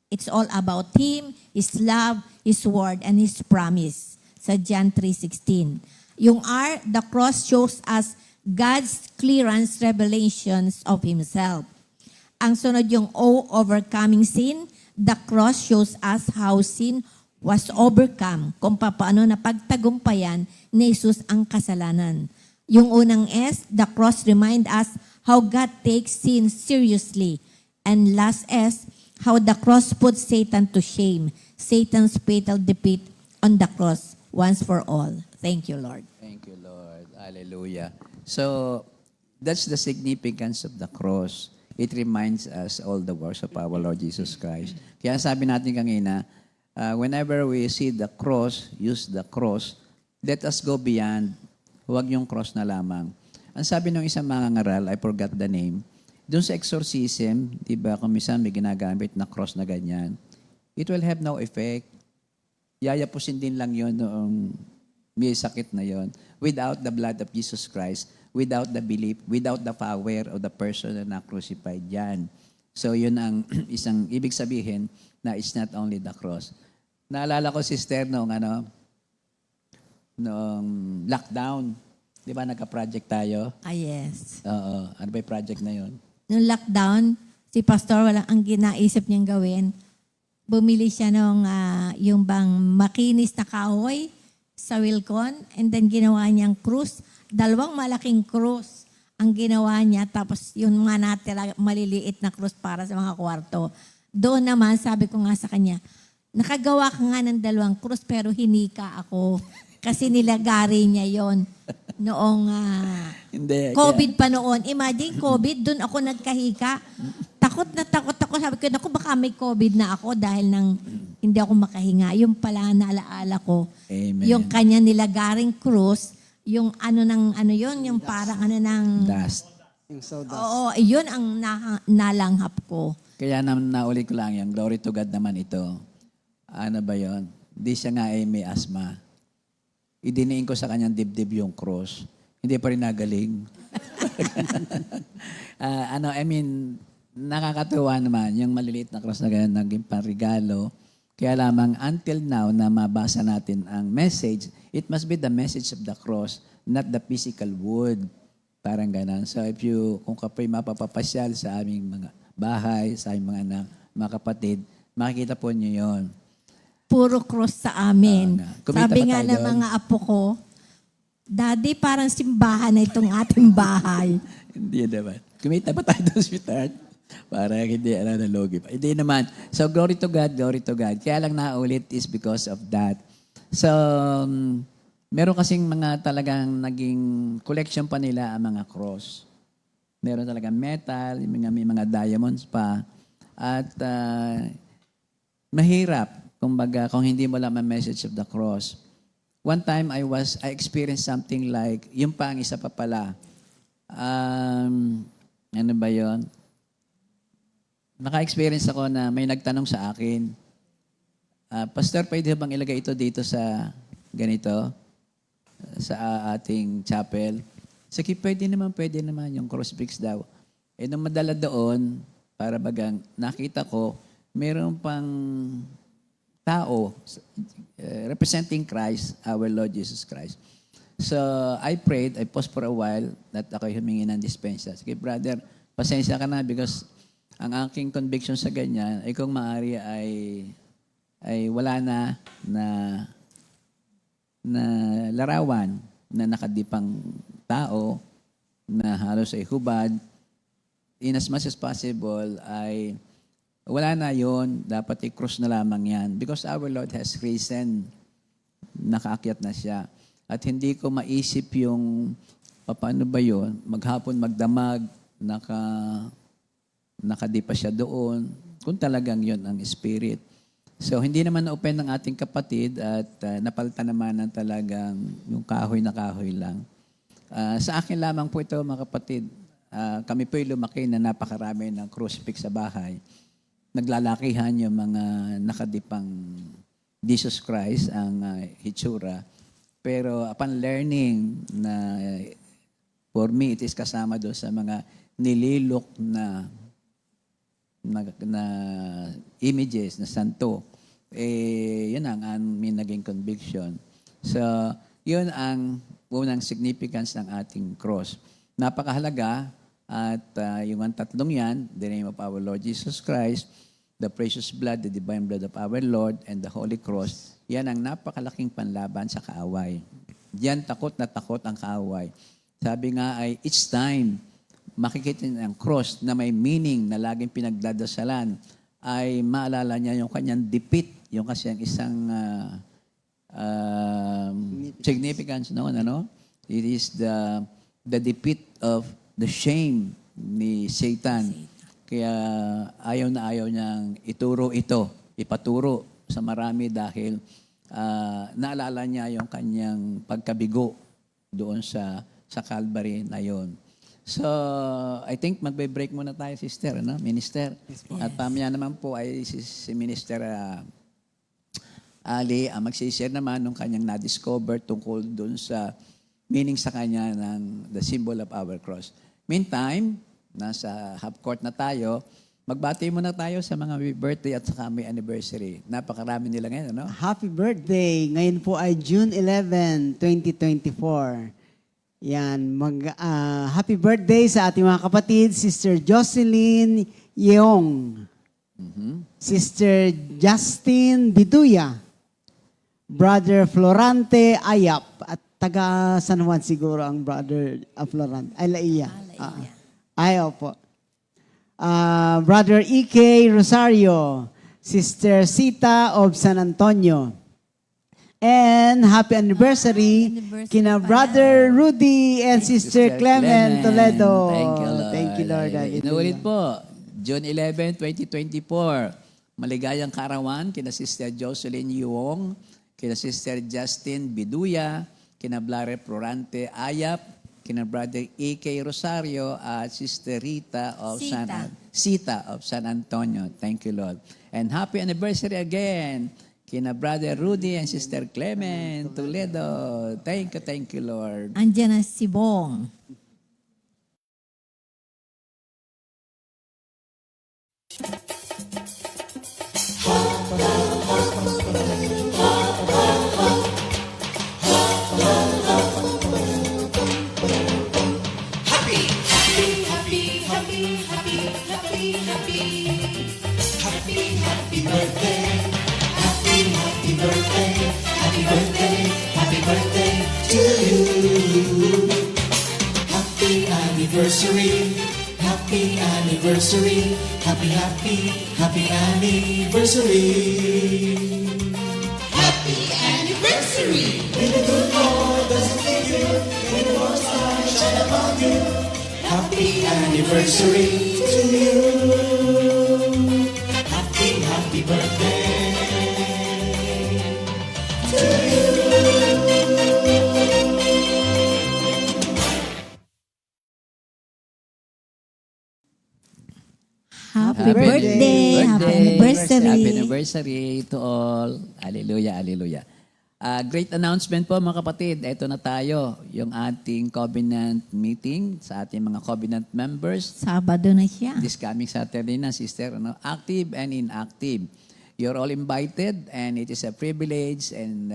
It's all about Him, His love, His word, and His promise. Sa John 3:16. Yung R, the cross shows us God's clearance revelations of Himself. Ang sunod yung O, overcoming sin. The cross shows us how sin was overcome, kung paano napagtagumpayan ni Jesus ang kasalanan. Yung unang S, the cross remind us how God takes sin seriously. And last S, how the cross puts Satan to shame. Satan's fatal defeat on the cross once for all. Thank you, Lord. Thank you, Lord. Hallelujah. So, that's the significance of the cross. It reminds us all the works of our Lord Jesus Christ. Kaya sabi natin kanina, whenever we see the cross, use the cross, let us go beyond. Huwag yung cross na lamang. Ang sabi ng isang mangangaral, I forgot the name, doon sa exorcism, di ba, kung minsan may ginagamit na cross na ganyan, it will have no effect. Yayapusin din lang yon noong may sakit na yon. Without the blood of Jesus Christ, without the belief, without the power of the person na crucified yan. So yun ang isang ibig sabihin na it's not only the cross. Naalala ko, sister, noong lockdown, di ba nagka-project tayo? Yes. Oo. Ano ba yung project na yun? Nung lockdown, si Pastor walang ang ginaisip niyang gawin. Bumili siya ng yung bang makinis na kahoy sa Wilcon, and then ginawa niyang krus. 2 malaking krus ang ginawa niya, tapos yung mga natira, maliliit na krus para sa mga kwarto. Doon naman, sabi ko nga sa kanya, nakagawa ka nga ng 2 krus pero hinika ako. Kasi nilagari niya yon noong Hindi. COVID pa noon. Imagine, COVID, doon ako nagkahika. Takot na takot ako. Sabi ko, naku, baka may COVID na ako dahil nang hindi ako makahinga. Yung pala naalaala ko. Amen. Yung kanya nilagaring krus, yung yung parang Dust. Yung soda. oo, yun ang nalanghap ko. Kaya nauli ko lang yan. Glory to God naman ito. Ano ba yon? Hindi siya nga may asthma. Idiniin ko sa kanyang dibdib yung cross. Hindi pa rin nagaling. Nakakatuwa naman yung maliliit na cross na ganyan, naging panregalo. Kaya lamang until now na mabasa natin ang message, it must be the message of the cross, not the physical wood. Parang ganun. So kung kapoy mapapapasyal sa aming mga bahay, sa aming mga anak, mga kapatid, makikita po niyo yon. Puro cross sa amin. Kumita Sabi ba nga tayo ng doon? mga apo ko, Daddy, parang simbahan na itong ating bahay. Hindi naman. Kumita pa tayo doon, sweetheart. Para hindi nalogi pa. Hindi naman. So, glory to God, glory to God. Kaya lang naulit is because of that. So, meron kasing mga talagang naging collection pa nila ang mga cross. Meron talagang metal, may mga diamonds pa. At mahirap, kumbaga, kung hindi mo lang ang message of the cross. One time, I experienced something like, yung pa ang isa pa pala. Ano ba yon? Naka-experience ako na may nagtanong sa akin, Pastor, pwede bang ilagay ito dito sa ganito? Sa ating chapel? Sige, pwede naman yung crossbricks daw. Nung madala doon, para bagang nakita ko, meron pang tao representing Christ, our Lord Jesus Christ. So, I prayed, I paused for a while, at ako'y humingi ng dispensa. Sige, brother, pasensya ka na because ang aking conviction sa ganyan ay kung maaari ay wala na larawan na nakadipang tao na halos ay hubad. In as much as possible ay wala na yon, dapat i-cross na lamang yan. Because our Lord has risen, nakaakyat na siya. At hindi ko maisip yung, paano ba yun, maghapon, magdamag, nakadipa siya doon, kung talagang yon ang spirit. So, hindi naman na-open ng ating kapatid at napalitan naman ng talagang yung kahoy na kahoy lang. Sa akin lamang po ito, mga kapatid, kami po'y lumaki na napakarami ng crucifix sa bahay. Naglalakihan yung mga nakadipang Jesus Christ ang hitsura. Pero upon learning na for me, it is kasama doon sa mga nililok na images na santo, yun ang aming naging conviction. So, yun ang unang significance ng ating cross. Napakahalaga at yung ang tatlong yan, the name of our Lord Jesus Christ, the precious blood, the divine blood of our Lord, and the Holy Cross, yan ang napakalaking panlaban sa kaaway. Yan takot na takot ang kaaway. Sabi nga ay, each time makikita niya ang cross na may meaning na laging pinagdadasalan, ay maalala niya yung kanyang dipit, yung kasi ang isang significance noon, ano? It is the defeat of the shame ni Satan. Kaya ayaw na ayaw niyang ituro ito, ipaturo sa marami dahil naalala niya yung kanyang pagkabigo doon sa Calvary na yon. So, I think magbe-break muna tayo, sister, ano? Minister. Yes. At pamaya naman po ay si Minister Ali magsishare naman nung kanyang na-discover tungkol doon sa meaning sa kanya ng the symbol of our cross. Meantime, nasa half court na tayo, magbati muna tayo sa mga may birthday at saka may anniversary. Napakarami nila ngayon, ano? Happy birthday! Ngayon po ay June 11, 2024. Yan, happy birthday sa ating mga kapatid, Sister Jocelyn Yeong, Sister Justin Biduya, Brother Florante Ayap, at taga San Juan siguro ang Brother Florante, Alaiya. Ayaw po. Brother E.K. Rosario, Sister Sita of San Antonio. And happy anniversary kina Brother Rudy and Sister Clement Toledo. Thank you, Lord. Thank you, Lord. Inuulit po, June 11, 2024. Maligayang kaarawan kina Sister Jocelyn Yuong, kina Sister Justin Biduya, kina Blare Florante Ayap, kina Brother E.K. Rosario at Sister Rita of Sita of San Antonio. Thank you, Lord. And happy anniversary again kina Brother Rudy and Sister Clement Toledo. Thank you, Lord. Andiyan na si Bong. anniversary. Happy, happy, happy anniversary. Happy anniversary. May the good Lord bless you. May the Lord's light shine upon you. Happy anniversary to you. Happy, happy birthday to you. Happy birthday! Happy anniversary! Happy anniversary to all. Hallelujah, hallelujah. Great announcement po mga kapatid. Ito na tayo, yung ating covenant meeting sa ating mga covenant members. Sabado na siya. This coming Saturday na, sister, active and inactive. You're all invited and it is a privilege and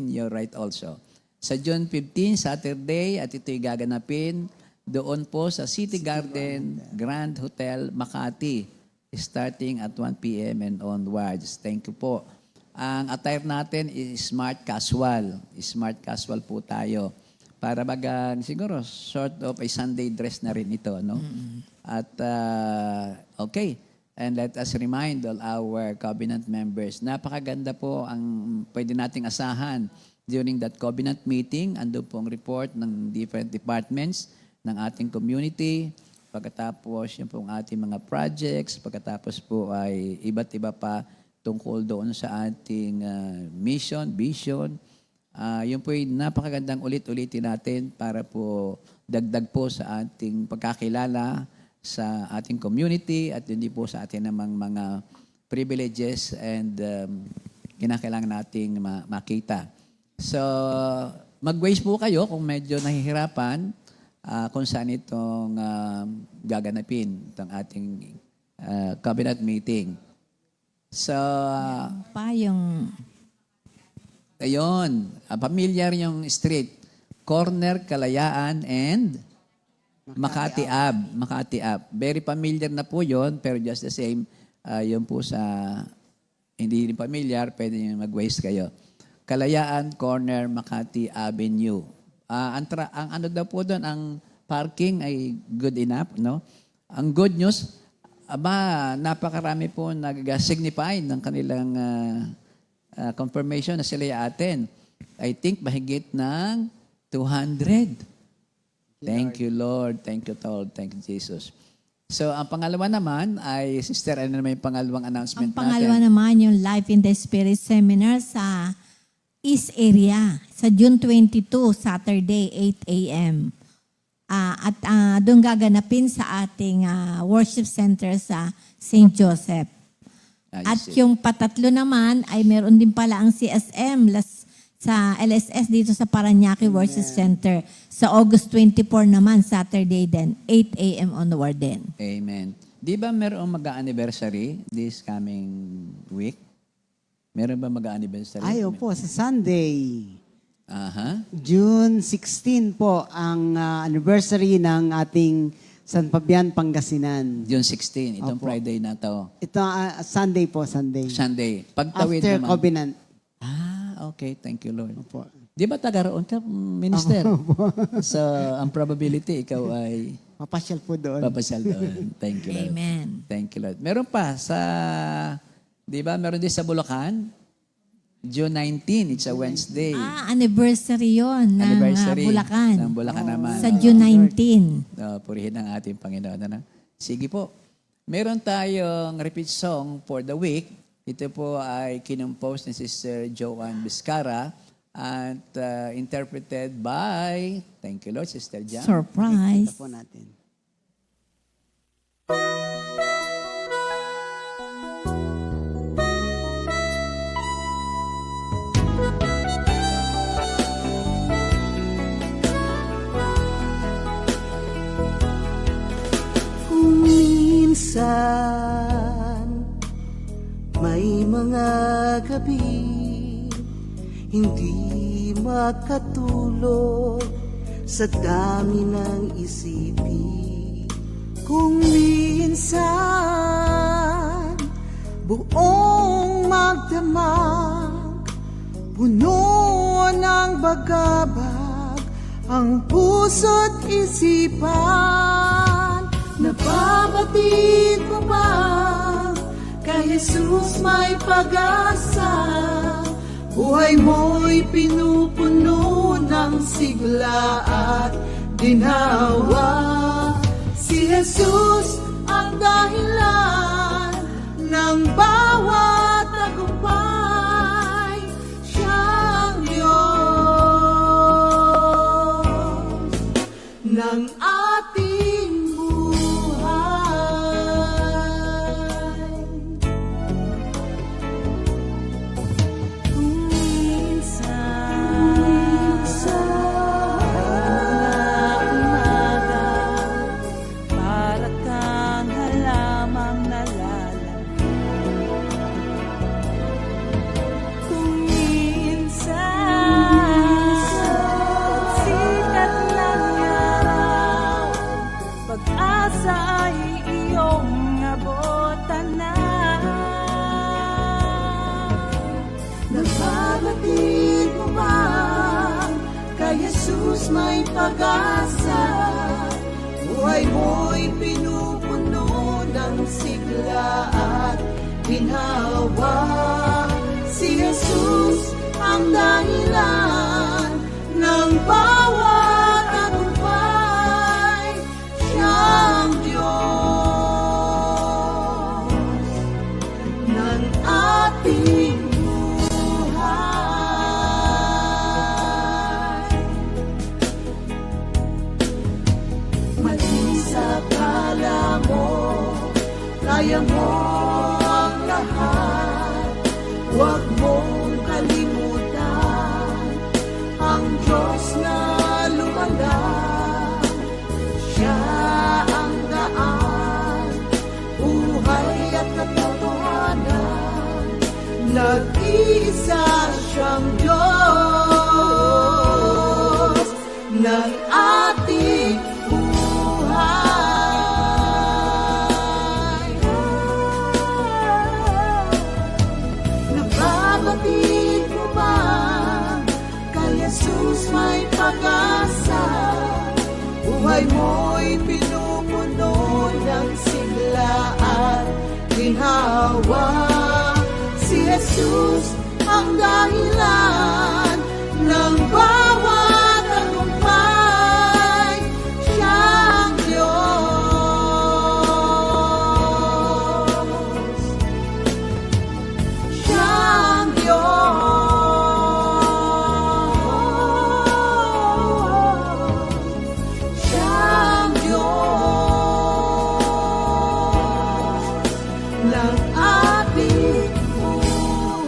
you're right also. Sa June 15, Saturday, at ito'y gaganapin doon po sa City Garden Grand Hotel, Makati, starting at 1 p.m. and onwards. Thank you po. Ang attire natin is smart casual. Smart casual po tayo. Para siguro, sort of a Sunday dress na rin ito, no? At, okay. And let us remind all our covenant members, napakaganda po ang pwede nating asahan during that covenant meeting. Ando pong report ng different departments ng ating community. Pagkatapos yung pong ating mga projects. Pagkatapos po ay iba't iba pa tungkol doon sa ating mission, vision. Yun po ay napakagandang ulit-ulitin natin para po dagdag po sa ating pagkakilala sa ating community at hindi po sa ating namang mga privileges and kinakailangan nating makita. So, mag-ways po kayo kung medyo nahihirapan kung saan itong gaganapin itong ating cabinet meeting. So, ayun, familiar yung street. Corner, Kalayaan, and Makati Ave. Makati Ave. Very familiar na po yon, pero just the same, yun po sa hindi rin familiar, pwede nyo mag-waste kayo. Kalayaan, Corner, Makati Avenue. Ang ano daw po doon, ang parking ay good enough, no? Ang good news, napakarami po nag-signify ng kanilang confirmation na sila atin. I think mahigit ng 200. Thank you, Lord. Thank you, Lord. Thank you, Jesus. So, ang pangalawa naman ay, Sister, ano naman yung pangalawang announcement natin? Ang pangalawa naman yung Life in the Spirit Seminar sa East Area sa June 22, Saturday, 8 a.m. At doon gaganapin sa ating worship center sa St. Joseph. At yung patatlo naman ay meron din pala ang CSM sa LSS dito sa Parañaque Worship Center. Sa August 24 naman, Saturday din, 8 a.m. onward din. Amen. Di ba meron mag-anniversary this coming week? Meron ba mag-anniversary? Ay, opo, sa Sunday. Aha. June 16 po ang anniversary ng ating San Fabian, Pangasinan. June 16, itong Opo. Friday na to. Ito, Sunday po, Sunday. Sunday. Pagtawid After naman. Covenant. Okay. Thank you, Lord. Opo. Di ba taga roon ka, minister? So, ang probability, ikaw ay Mapasyal po doon. papasyal doon. Thank you, Lord. Amen. Thank you, Lord. Meron pa di ba, meron din sa Bulacan, June 19, it's a Wednesday. Anniversary yon ng Anniversary Bulacan. ng Bulacan naman. Sa June 19. Purihin ang ating Panginoon. Ano? Sige po. Meron tayong repeat song for the week. Ito po ay kinompose ni Sister Joanne Vizcara at interpreted by, thank you Lord, Sister Jan. Surprise. Ito po natin. Kung minsan may mga gabi hindi makatulog sa dami ng isipin. Kung minsan buong magdamag, puno ng bagabag ang puso't isipan. Nababatid mo ba kay Jesus may pag-asa? Buhay mo'y pinupuno ng sigla at ginhawa. Si Jesus ang dahilan ng bawat tagumpay. Siyang Diyos ng ating buhay. Kung minsan umaga, para kang halamang nalalaki. Kung minsan sikat ng araw, pag-asa ay iyong abutan na. Nababatid mo ba kay Jesus may pag-asa? Buhay mo'y pinupuno ng sigla at ginhawa. Si Jesus ang dahilan ng bawat tagumpay. Siyang Diyos ng ating buhay. Mali sa kala mo, kaya mo ang lahat. Huwag mong kalimutan ang Diyos na lumalang. Siya ang daan, buhay at katotohanan. Nag-iisa siyang Diyos ng ating buhay. Nababatid mo ba kay Jesus may pag-asa? Buhay mo'y pinupuno ng sigla at ginhawa. Si Jesus ang dahilan ng bawat tagumpay. Siyang Diyos. Siyang Diyos. Siyang Diyos ng ating buhay.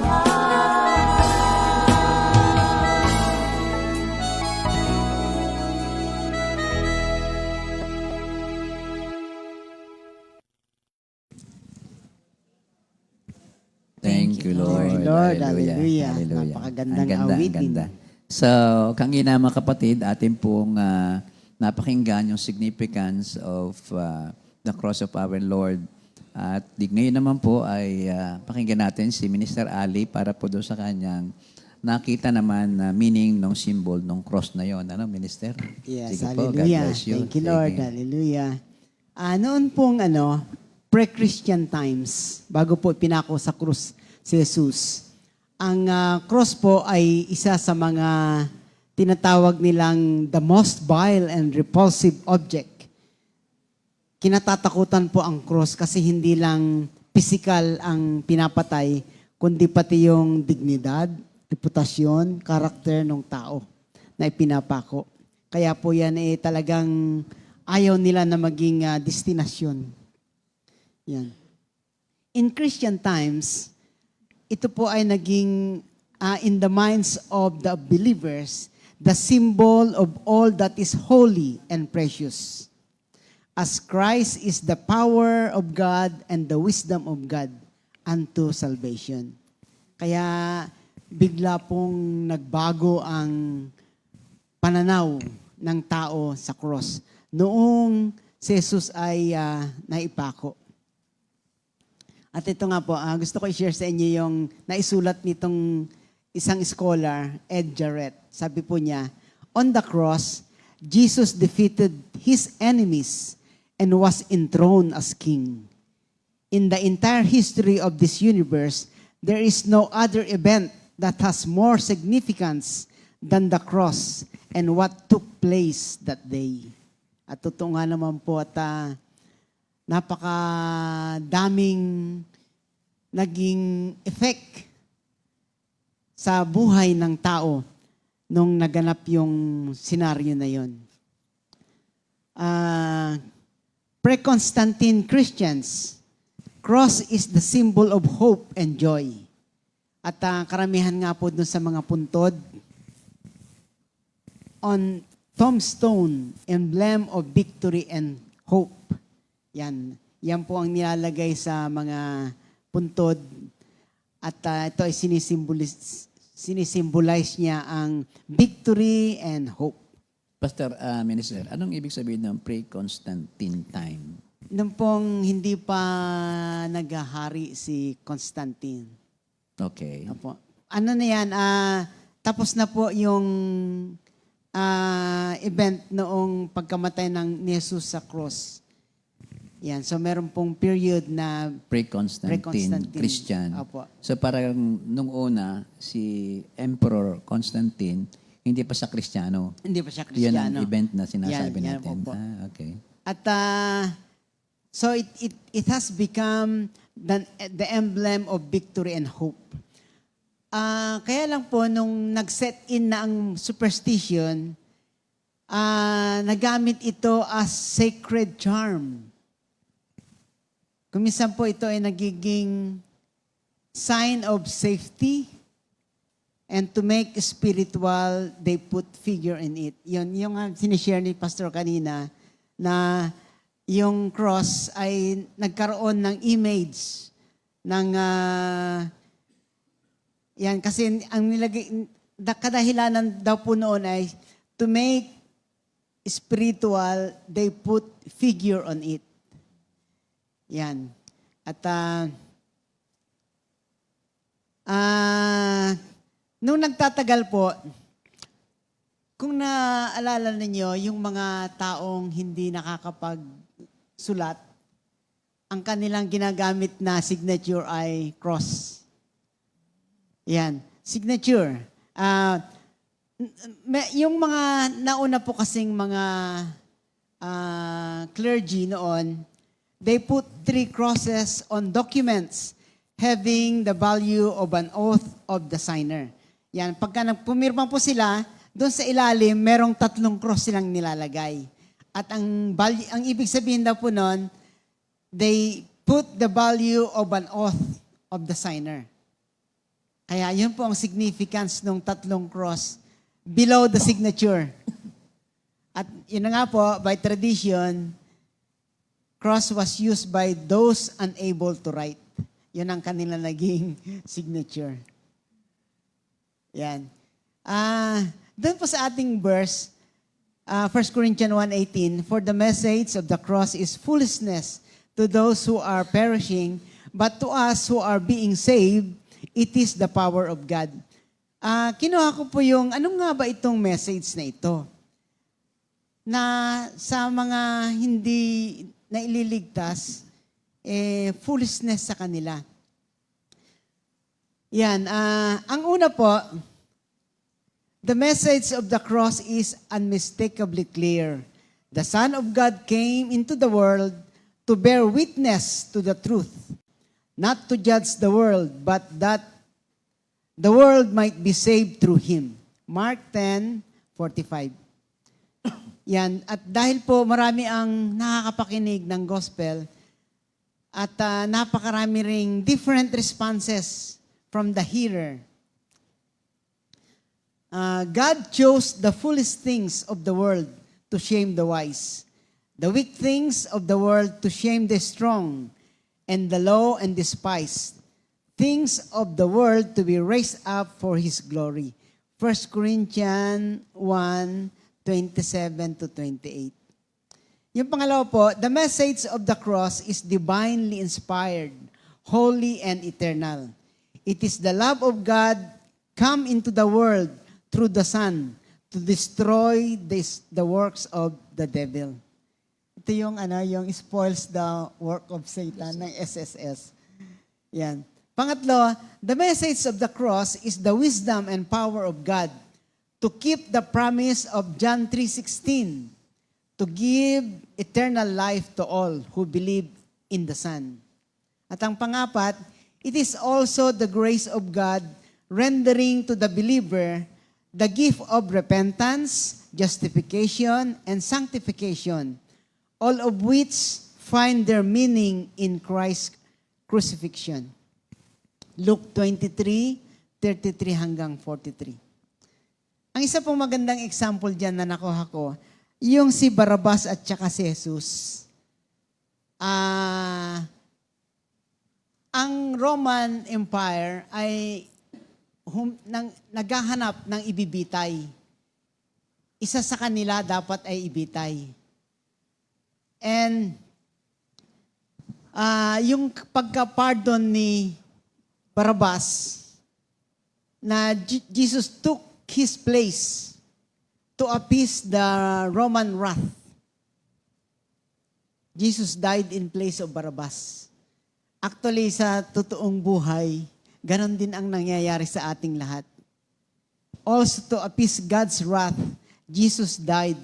Thank you, Lord. Lord. Hallelujah. Napakagandang Ang ganda, awitin. ang ganda. So, kangina mga kapatid, atin pong napakinggan yung significance of the cross of our Lord. At ngayon naman po ay pakinggan natin si Minister Ali para po doon sa kanyang nakita naman na meaning ng symbol ng cross na yon. Ano, Minister? Yes, Sige po, God hallelujah. bless you. Thank you, Lord. Sige. Hallelujah. Noon pong pre-Christian times, bago po pinako sa krus si Jesus, ang cross po ay isa sa mga tinatawag nilang the most vile and repulsive object. Kinatatakutan po ang cross kasi hindi lang physical ang pinapatay, kundi pati yung dignidad, reputasyon, karakter ng tao na ipinapako. Kaya po yan talagang ayaw nila na maging destinasyon. Yan. In Christian times, ito po ay naging in the minds of the believers, the symbol of all that is holy and precious. As Christ is the power of God and the wisdom of God unto salvation. Kaya bigla pong nagbago ang pananaw ng tao sa cross noong si Jesus ay naipako. At ito nga po, gusto ko i-share sa inyo yung naisulat nitong isang scholar, Ed Jarrett. Sabi po niya, on the cross, Jesus defeated his enemies and was enthroned as king. In the entire history of this universe, there is no other event that has more significance than the cross and what took place that day. At totoo nga naman po at napakadaming naging effect sa buhay ng tao nung naganap yung senaryo na yon. Pre-Constantine Christians, cross is the symbol of hope and joy. At karamihan nga po dun sa mga puntod, on tombstone, emblem of victory and hope. Yan. Yan po ang nilalagay sa mga puntod. At ito ay sinisimbolize niya ang victory and hope. Pastor, Minister, anong ibig sabihin ng pre-Constantine time? Nung pong hindi pa naghahari si Constantine. Okay. Opo. Ano na yan, tapos na po yung event noong pagkamatay ng ni Jesus sa cross. Yan, so meron pong period na Pre-Constantine Christian. Opo. So parang nung una, si Emperor Constantine, hindi pa siya Kristiyano. Hindi pa siya Yan Kristiyano. ang event na sinasabi Yan natin. po. Okay. At so it has become the emblem of victory and hope. Kaya lang po, nung nag-set in na ang superstition, nagamit ito as sacred charm. Kuminsan po ito ay nagiging sign of safety, and to make spiritual, they put figure in it. Yun, yung sinishare ni Pastor kanina, na yung cross ay nagkaroon ng image ng yan, kasi ang nilagay, kadahilanan daw po noon ay to make spiritual, they put figure on it. Yan. At nung nagtatagal po, kung naaalala ninyo, yung mga taong hindi nakakapagsulat, ang kanilang ginagamit na signature ay cross. Yan. Signature. Yung mga nauna po kasing mga clergy noon, they put 3 crosses on documents having the value of an oath of the signer. Yan. Pagka pumirma po sila, doon sa ilalim, merong 3 cross silang nilalagay. At ang ibig sabihin daw po noon, they put the value of an oath of the signer. Kaya yun po ang significance ng 3 cross below the signature. At yun na nga po, by tradition, cross was used by those unable to write. Yun ang kanila naging signature. Yan. Doon po sa ating verse, 1 Corinthians 1:18, for the message of the cross is foolishness to those who are perishing, but to us who are being saved, it is the power of God. Kinuha ko po yung, anong nga ba itong message na ito? Na sa mga hindi naililigtas, foolishness sa kanila. Yan. Ang una po, the message of the cross is unmistakably clear. The Son of God came into the world to bear witness to the truth, not to judge the world, but that the world might be saved through Him. Mark 10:45. Yan. At dahil po marami ang nakakapakinig ng gospel, at napakarami ring different responses from the hearer. God chose the foolish things of the world to shame the wise, the weak things of the world to shame the strong, and the low and despised things of the world to be raised up for His glory. 1 Corinthians 1:27-28. Yung pangalawa po, the message of the cross is divinely inspired, holy and eternal. It is the love of God come into the world through the Son to destroy the works of the devil. Ito yung yung spoils the work of Satan ng SSS. Yan. Pangatlo, the message of the cross is the wisdom and power of God to keep the promise of John 3:16, to give eternal life to all who believe in the Son. At ang pangapat, it is also the grace of God rendering to the believer the gift of repentance, justification, and sanctification, all of which find their meaning in Christ's crucifixion. Luke 23:33 hanggang 43. Ang isa pong magandang example dyan na nakuha ko, yung si Barabas at saka si Jesus. Ang Roman Empire ay naghahanap ng ibibitay. Isa sa kanila dapat ay ibitay. And yung pagka-pardon ni Barabas, na Jesus took his place to appease the Roman wrath. Jesus died in place of Barabas. Actually, sa totoong buhay, ganon din ang nangyayari sa ating lahat. Also to appease God's wrath, Jesus died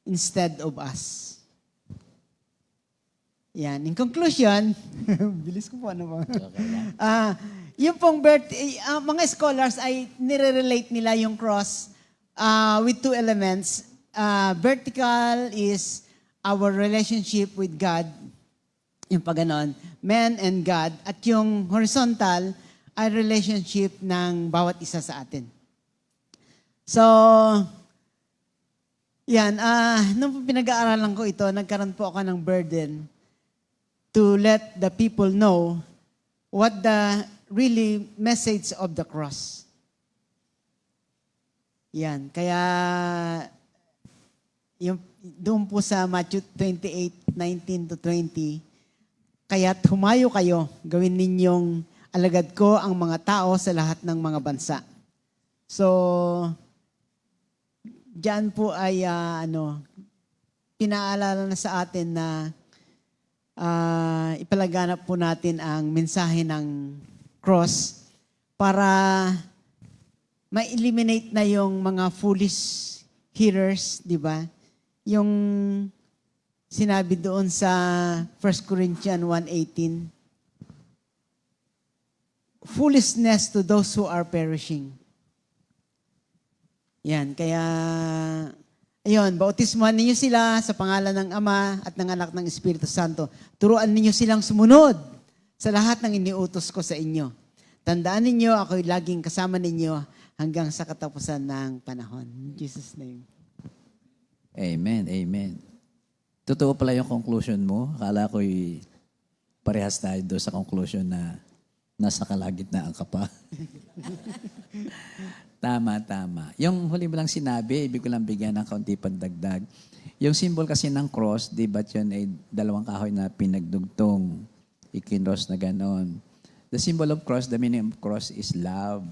instead of us. Yan. In conclusion, bilis ko po ano ba? Yung pong mga scholars ay nire-relate nila yung cross with two elements. Vertical is our relationship with God, yung pagganon, man and God, at yung horizontal ay relationship ng bawat isa sa atin. So, yan, nung pinag-aaralan ko ito, nagkaroon po ako ng burden to let the people know what the really message of the cross. Yan, kaya yung doon po sa Matthew 28:19-20, kaya't humayo kayo, gawin ninyong alagad ko ang mga tao sa lahat ng mga bansa. So, diyan po ay pinaalala na sa atin na ipalaganap po natin ang mensahe ng cross para ma-eliminate na yung mga foolish hearers, di ba? Yung sinabi doon sa 1 Corinthians 1:18, foolishness to those who are perishing. Yan, kaya, ayun, bautismuhan ninyo sila sa pangalan ng Ama at ng Anak ng Espiritu Santo. Turuan ninyo silang sumunod sa lahat ng iniutos ko sa inyo. Tandaan ninyo, ako'y laging kasama ninyo hanggang sa katapusan ng panahon. In Jesus' name. Amen, amen. Totoo pala yung conclusion mo. Akala ko'y parehas tayo doon sa conclusion na nasa kalagitnaan ka pa. Tama, tama. Yung huli mo lang sinabi, ibig ko lang bigyan ng kaunti pandagdag. Yung symbol kasi ng cross, di ba yun ay dalawang kahoy na pinagdugtong, ikinros na ganon. The symbol of cross, the meaning of cross is love.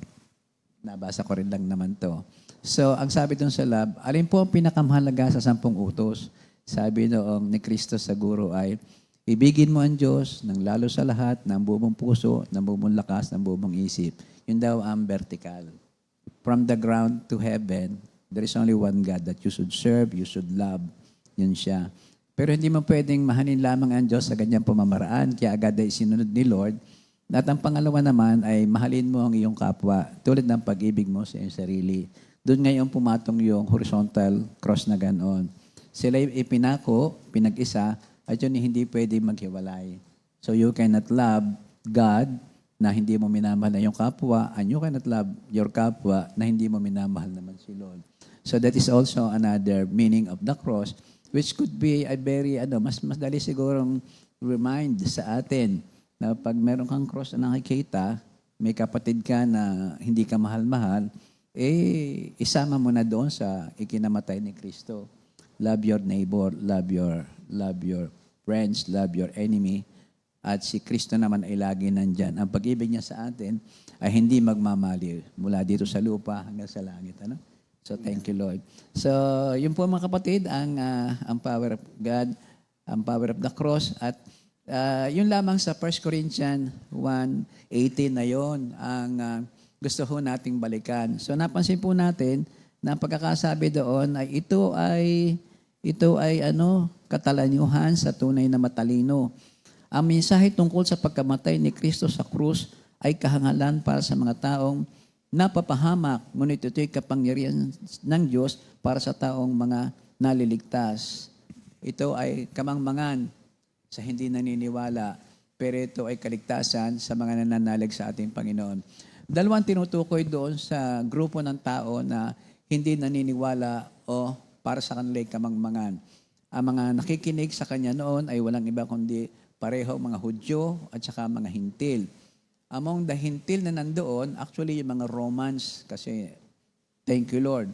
Nabasa ko rin lang naman to. So, ang sabi dun sa love, alin po ang pinakamahalaga sa 10 utos? Sabi noong ni Kristo sa guro ay, ibigin mo ang Diyos ng lalo sa lahat, ng buong puso, ng buong lakas, ng buong isip. Yun daw ang vertical. From the ground to heaven, there is only one God that you should serve, you should love. Yun siya. Pero hindi mo pwedeng mahalin lamang ang Diyos sa ganyang pamamaraan, kaya agad ay sinunod ni Lord. At ang pangalawa naman ay mahalin mo ang iyong kapwa, tulad ng pag-ibig mo sa iyong sarili. Doon ngayon pumatong yung horizontal cross na ganoon. Sila ipinako, pinag-isa, at yun hindi pwede maghiwalay. So you cannot love God na hindi mo minamahal na yung kapwa, and you cannot love your kapwa na hindi mo minamahal naman si Lord. So that is also another meaning of the cross, which could be a very, mas dali sigurong remind sa atin na pag meron kang cross na nakikita, may kapatid ka na hindi ka mahal-mahal, isama mo na doon sa ikinamatay ni Kristo. Love your neighbor, love your friends, love your enemy. At si Kristo naman ay lagi nandyan. Ang pag-ibig niya sa atin ay hindi magmamaliw mula dito sa lupa hanggang sa langit. Ano? So thank you, Lord. So yun po mga kapatid, ang power of God. ang power of the cross. At yun lamang sa 1 Corinthians 1:18 na yun ang gusto ho nating balikan. So napansin po natin na ang pagkakasabi doon ay ito ay katalanyuhan sa tunay na matalino. Ang mensahe tungkol sa pagkamatay ni Kristo sa krus ay kahangalan para sa mga taong napapahamak, ngunit ito'y kapangyarihan ng Diyos para sa taong mga naliligtas. Ito ay kamangmangan sa hindi naniniwala, pero ito ay kaligtasan sa mga nananalig sa ating Panginoon. Dalawang tinutukoy doon sa grupo ng tao na hindi naniniwala o para sa kanila'y kamangmangan. Ang mga nakikinig sa kanya noon ay walang iba kundi pareho mga Hudyo at saka mga Hintil. Among the Hintil na nandoon, actually yung mga Romans, kasi thank you Lord,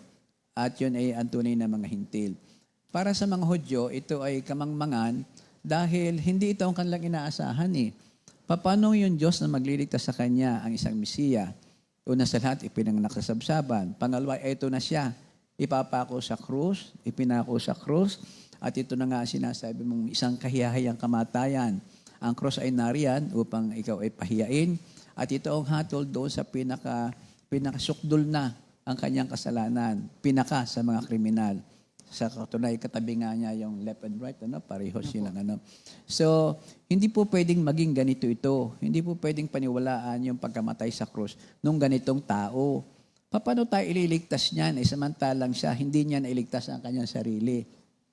at yun ay ang tunay na mga Hintil. Para sa mga Hudyo, ito ay kamangmangan dahil hindi ito ang kanilang inaasahan eh. Paano yung Diyos na magliligtas sa kanya ang isang Mesiya? Una sa lahat, ipinanganak sa sabsaban. Pangalawa, ito na siya. Ipapako sa krus, ipinako sa krus, at ito na nga sinasabi mong isang kahiyahayang kamatayan. Ang krus ay nariyan upang ikaw ay pahiyain, at ito ang hatol doon sa pinakasukdol na ang kanyang kasalanan, pinaka sa mga kriminal. Sa katunay, katabi nga niya yung left and right, pareho silang So, hindi po pwedeng maging ganito ito. Hindi po pwedeng paniwalaan yung pagkamatay sa krus nung ganitong tao. Paano tayo ililigtas niyan? Samantalang siya, hindi niya nailigtas ang kanyang sarili.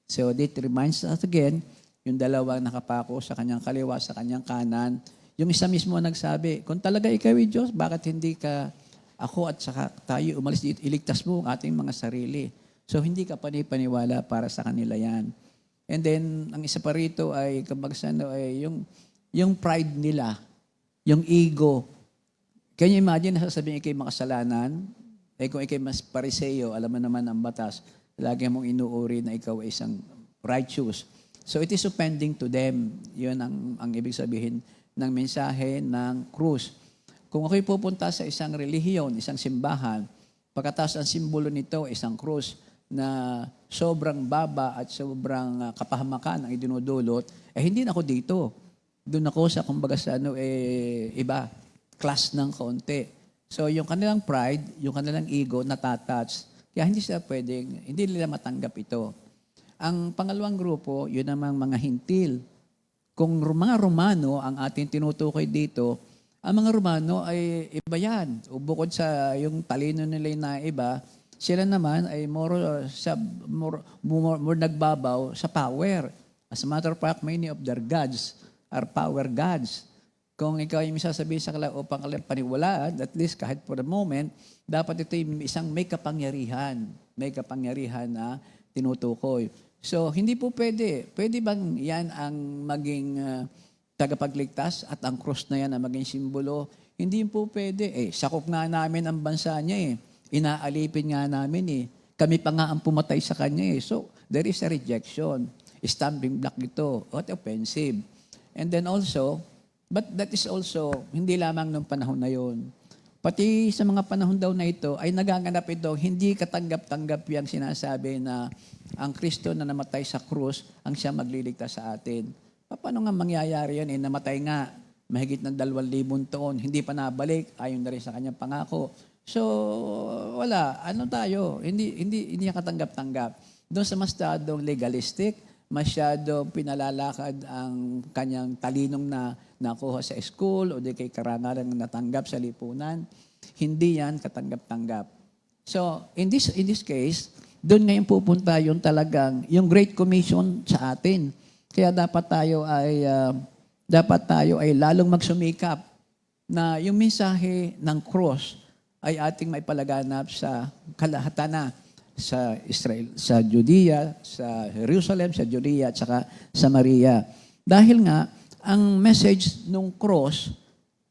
So, it reminds us again, yung dalawang nakapako sa kanyang kaliwa, sa kanyang kanan. Yung isa mismo nagsabi, kung talaga ikaw ay Diyos, bakit hindi ka ako at saka tayo umalis dito, iligtas mo ang ating mga sarili. So, hindi ka panipaniwala para sa kanila yan. And then, ang isa pa rito ay, ay yung pride nila, yung ego. Can you imagine, nasasabihin ikay makasalanan, kung ikay mas pariseo, alam mo naman ang batas, lagi mong inuuri na ikaw ay isang righteous. So, it is offending to them. Yun ang ibig sabihin ng mensahe ng krus. Kung ako'y pupunta sa isang relihiyon, isang simbahan, pagkatapos ang simbolo nito, isang krus, na sobrang baba at sobrang kapahamakan ang idinudulot, hindi na ako dito. Doon ako sa, kumbaga sa iba, class ng kaunti. So, yung kanilang pride, yung kanilang ego, natatouch. Kaya hindi nila matanggap ito. Ang pangalawang grupo, yun namang mga Hintil. Kung mga Romano ang ating tinutukoy dito, ang mga Romano ay iba yan. Bukod sa yung talino nila na iba, sila naman ay more nagbabaw sa power. As a matter of fact, many of their gods are power gods. Kung ikaw ay sasabihin sa kanila upang kanilang paniwalaan, at least kahit for the moment, dapat ito yung isang may kapangyarihan na tinutukoy. So, hindi po pwede. Pwede bang yan ang maging tagapagligtas at ang cross na yan ang maging simbolo? Hindi po pwede. Sakop nga namin ang bansa niya Inaalipin nga namin Kami pa nga ang pumatay sa kanya So, there is a rejection. Stumbling block ito. What offensive. And then also, but that is also, hindi lamang ng panahon na yon. Pati sa mga panahon daw na ito, ay nagaganap ito, hindi katanggap-tanggap yung sinasabi na ang Kristo na namatay sa krus, ang siya magliligtas sa atin. Paano nga mangyayari yan? Namatay nga, mahigit ng 2,000 taon, hindi pa nabalik, ayon na rin sa kanyang pangako. So, wala. Tayo? Hindi katanggap-tanggap. Doon sa masyadong legalistic, masyadong pinalalakad ang kanyang talinong na nakuha sa school o di kay karangalan na natanggap sa lipunan, hindi yan katanggap-tanggap. So, in this case, doon ngayon pupunta yung talagang, yung Great Commission sa atin. Kaya dapat tayo ay lalong magsumikap na yung mensahe ng cross ay ating maipalaganap sa kalahatan sa Israel, sa Judea, sa Jerusalem, sa Judea, at saka Samaria. Dahil nga, ang message ng cross,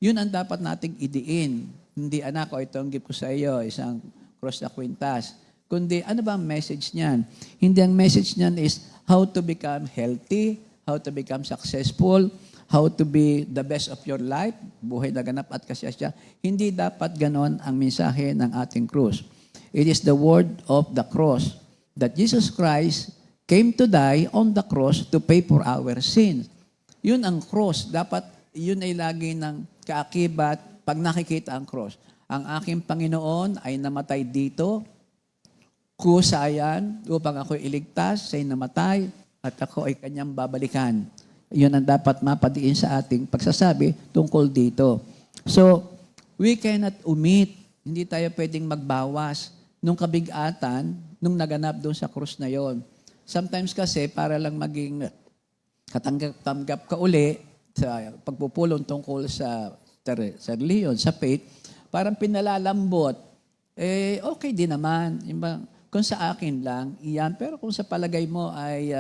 yun ang dapat nating idiin. Hindi, anak ko, ito ang gift ko sa iyo, isang cross na kwintas. Kundi, ano ba ang message niyan? Hindi ang message niyan is how to become healthy, how to become successful, how to be the best of your life, buhay na ganap at kasyasya. Hindi dapat ganon ang mensahe ng ating cross. It is the word of the cross that Jesus Christ came to die on the cross to pay for our sins. Yun ang cross. Dapat yun ay lagi ng kaakibat pag nakikita ang cross. Ang aking Panginoon ay namatay dito, kusayan, upang ako iligtas, siya'y namatay, at ako ay kanyang babalikan. Yun ang dapat mapadiin sa ating pagsasabi tungkol dito. So, we cannot omit, hindi tayo pwedeng magbawas nung kabigatan nung naganap doon sa krus na yon. Sometimes kasi, para lang maging katanggap ka uli sa pagpupulong tungkol sa religion, sa faith, parang pinalalambot, okay din naman. Kung sa akin lang, iyan. Pero kung sa palagay mo ay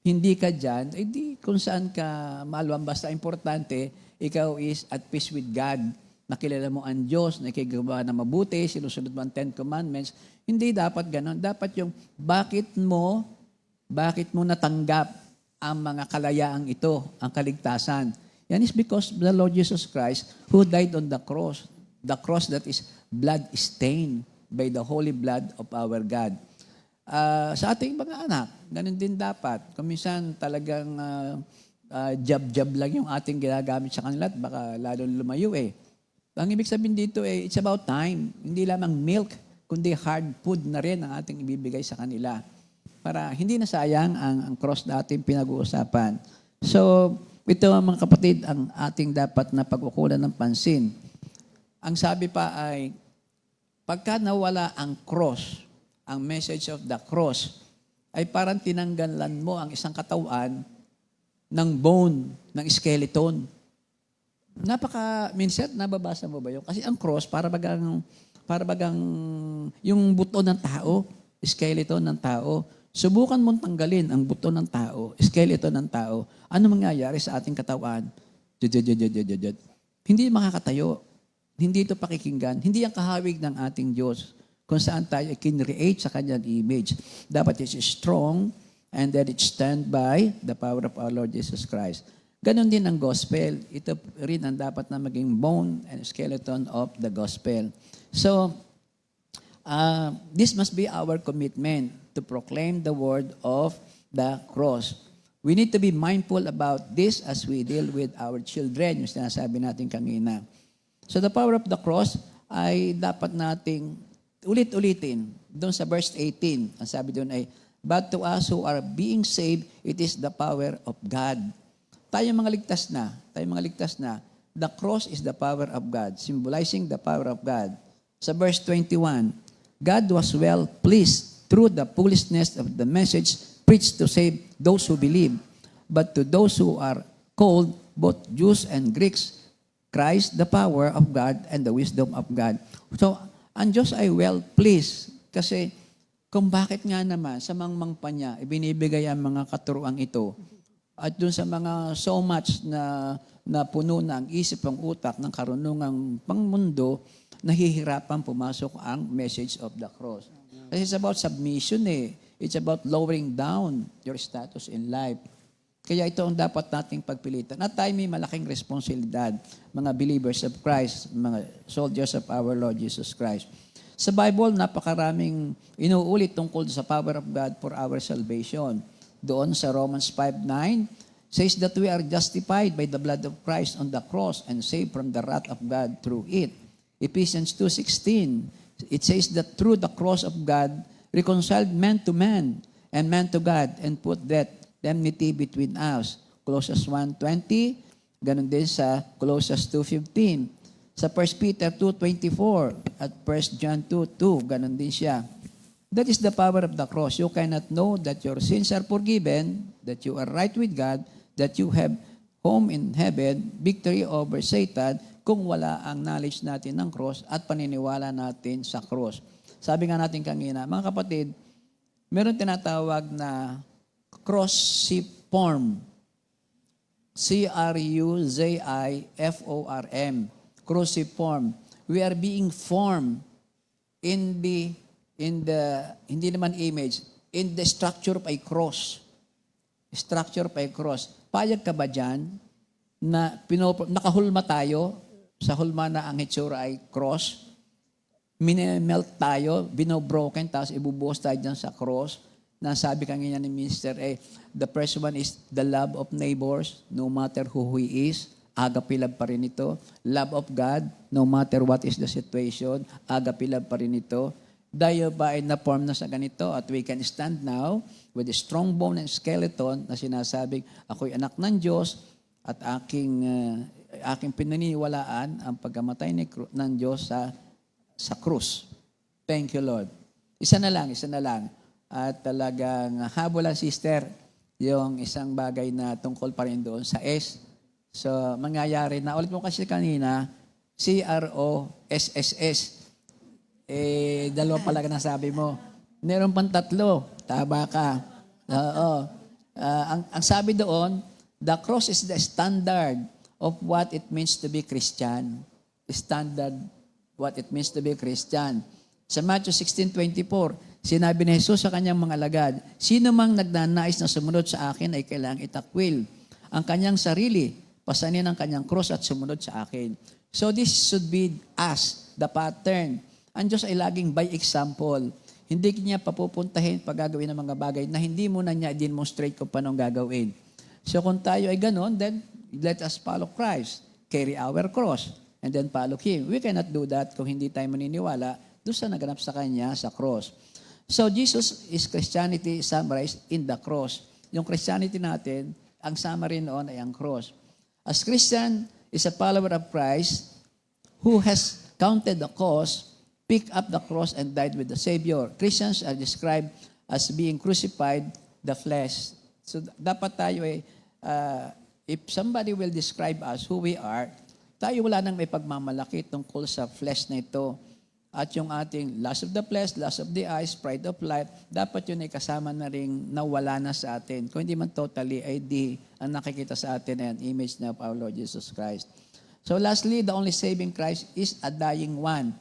hindi ka dyan, di kung saan ka maluwang. Basta importante, ikaw is at peace with God. Nakilala mo ang Diyos, nakikagawa na mabuti, sinusunod mo ang 10 Commandments. Hindi dapat ganon. Dapat yung bakit mo natanggap ang mga kalayaang ito, ang kaligtasan. Yan is because the Lord Jesus Christ who died on the cross that is blood-stained by the holy blood of our God. Sa ating mga anak, ganun din dapat. Kung minsan talagang jab-jab lang yung ating ginagamit sa kanila at baka lalo lumayo eh. Ang ibig sabihin dito it's about time. Hindi lamang milk, kundi hard food na rin ang ating ibibigay sa kanila. Para hindi na sayang ang cross na ating pinag-uusapan. So, ito mga kapatid, ang ating dapat na pag-ukulan ng pansin. Ang sabi pa ay, pagka nawala ang cross, ang message of the cross, ay parang tinanggalan mo ang isang katawan ng bone, ng skeleton. Minsan, nababasa mo ba yun? Kasi ang cross, para bagang yung buto ng tao, skeleton ng tao. Subukan mong tanggalin ang buto ng tao, skeleton ng tao. Ano mangyayari sa ating katawan? Hindi makakatayo. Hindi ito pakikinggan. Hindi ang kahawig ng ating Diyos kung saan tayo kinreate sa kanyang image. Dapat it's strong and that it stand by the power of our Lord Jesus Christ. Ganon din ang gospel. Ito rin ang dapat na maging bone and skeleton of the gospel. So, this must be our commitment to proclaim the word of the cross. We need to be mindful about this as we deal with our children, yung sinasabi natin kanina. So the power of the cross ay dapat nating ulit-ulitin. Doon sa verse 18, ang sabi doon ay, but to us who are being saved, it is the power of God. Tayo mga ligtas na, the cross is the power of God, symbolizing the power of God. Sa verse 21, God was well pleased through the foolishness of the message preached to save those who believe. But to those who are called, both Jews and Greeks, Christ, the power of God and the wisdom of God. So, ang Diyos ay well pleased kasi kung bakit nga naman sa mangmangpa niya, ibinibigay ang mga katuruang ito. At dun sa mga so much na puno na ang isip, ang utak ng karunungang pangmundo, nahihirapan pumasok ang message of the cross. Kasi it's about submission It's about lowering down your status in life. Kaya ito ang dapat nating pagpilitan. At tayo may malaking responsibilidad, mga believers of Christ, mga soldiers of our Lord Jesus Christ. Sa Bible, napakaraming inuulit tungkol sa power of God for our salvation. Doon sa Romans 5:9, says that we are justified by the blood of Christ on the cross and saved from the wrath of God through it. Ephesians 2:16, it says that through the cross of God, reconciled man to man and man to God and put that enmity between us. Colossians 1:20, ganun din sa Colossians 2:15. Sa 1 Peter 2:24 at 1 John 2:2, ganun din siya. That is the power of the cross. You cannot know that your sins are forgiven, that you are right with God, that you have home in heaven, victory over Satan, kung wala ang knowledge natin ng cross at paniniwala natin sa cross. Sabi nga natin kanina, mga kapatid, meron tinatawag na cruciform. C-R-U-Z-I-F-O-R-M. Cruciform. We are being formed in the hindi naman image, in the structure of a cross. Structure of a cross. Payag ka ba dyan na nakahulma tayo, sa hulma na ang hitsura ay cross, minimelt tayo, binobroken, tapos ibubuhos tayo dyan sa cross. Nasabi kanina ni Mr. A, the first one is the love of neighbors, no matter who he is, agape love pa rin ito. Love of God, no matter what is the situation, agape love pa rin ito. Tayo ba ay na-form na sa ganito at we can stand now with a strong bone and skeleton na sinasabing, ako'y anak ng Diyos at aking pinaniniwalaan ang pagkamatay ng Diyos sa krus. Thank you, Lord. Isa na lang. At talagang habulan, sister, yung isang bagay na tungkol pa rin doon sa S. So, mangyayari na, ulit mo kasi kanina, CROSSS. Dalawa pala nasabi mo. Meron pang 3. Tama ka. Oo. Ang sabi doon, the cross is the standard of what it means to be Christian. Standard what it means to be Christian. Sa Matthew 16:24, sinabi ni Jesus sa kanyang mga alagad, sino mang nagnanais na sumunod sa akin ay kailangang itakwil ang kanyang sarili, pasanin ang kanyang cross at sumunod sa akin. So this should be us, the pattern. Ang Diyos ay laging by example. Hindi niya papupuntahin pag gagawin ng mga bagay na hindi mo na niya demonstrate kung paano gagawin. So kung tayo ay ganon, then let us follow Christ. Carry our cross. And then follow Him. We cannot do that kung hindi tayo maniniwala doon sa naganap sa Kanya sa cross. So Jesus is Christianity summarized in the cross. Yung Christianity natin, ang summary noon ay ang cross. As Christian is a follower of Christ who has counted the cost, picked up the cross, and died with the Savior. Christians are described as being crucified the flesh. So dapat tayo if somebody will describe us who we are, tayo wala nang may pagmamalaki tungkol sa flesh na ito. At yung ating lust of the flesh, lust of the eyes, pride of life, dapat yun ay kasama na rin nawala na sa atin. Kung hindi man totally, ay di ang nakikita sa atin ay an image na of our Lord Jesus Christ. So lastly, the only saving Christ is a dying one.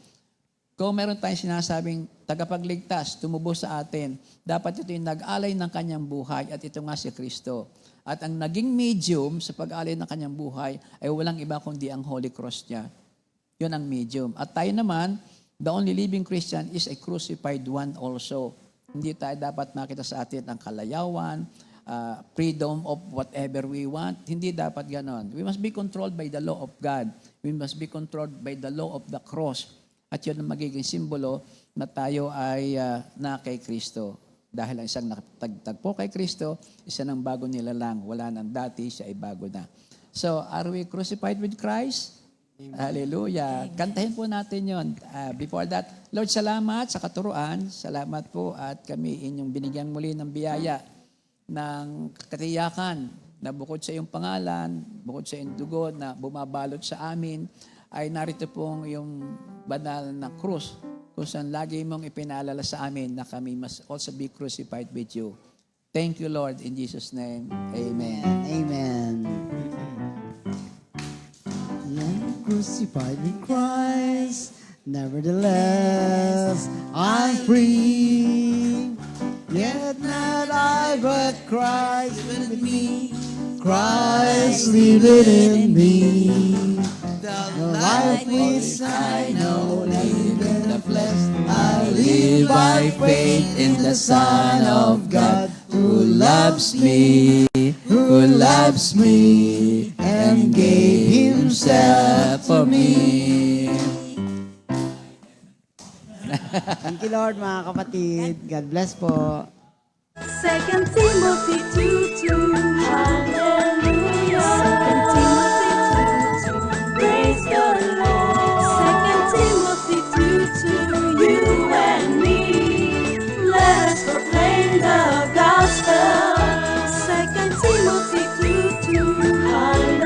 Kung meron tayong sinasabing tagapagligtas, tumubos sa atin, dapat ito yung nag-alay ng kanyang buhay at ito nga si Kristo. At ang naging medium sa pag-alay ng kanyang buhay ay walang iba kundi ang Holy Cross niya. Yun ang medium. At tayo naman, the only living Christian is a crucified one also. Hindi tayo dapat makita sa atin ang kalayawan, freedom of whatever we want. Hindi dapat ganon. We must be controlled by the law of God. We must be controlled by the law of the cross. At yun ang magiging simbolo na tayo ay na kay Kristo. Dahil ang isang nakatagtagpo kay Kristo, isa ng bago nilalang. Wala nang dati, siya ay bago na. So, are we crucified with Christ? Amen. Hallelujah. Amen. Kantahin po natin yun. Before that, Lord, salamat sa katuruan. Salamat po at kami inyong binigyan muli ng biyaya ng katiyakan na bukod sa iyong pangalan, bukod sa iyong dugo na bumabalot sa amin, ay narito pong yung banal na krus kung saan lagi mong ipinaalala sa amin na kami must also be crucified with you. Thank you, Lord, in Jesus' name. Amen. Amen. I'm crucified with Christ, nevertheless I'm free. Yet not I, but Christ liveth in me. Christ liveth in me. The life which I know live in the flesh, I live by faith in the Son of God, who loves me, and gave Himself for me. Thank you, Lord, mga kapatid. God bless po. 2 Timothy 2:2. Hallelujah. 2 Timothy 2:2. Praise the Lord. 2 Timothy 2:2. You and me, let us proclaim the gospel. 2 Timothy 2:2. Hallelujah.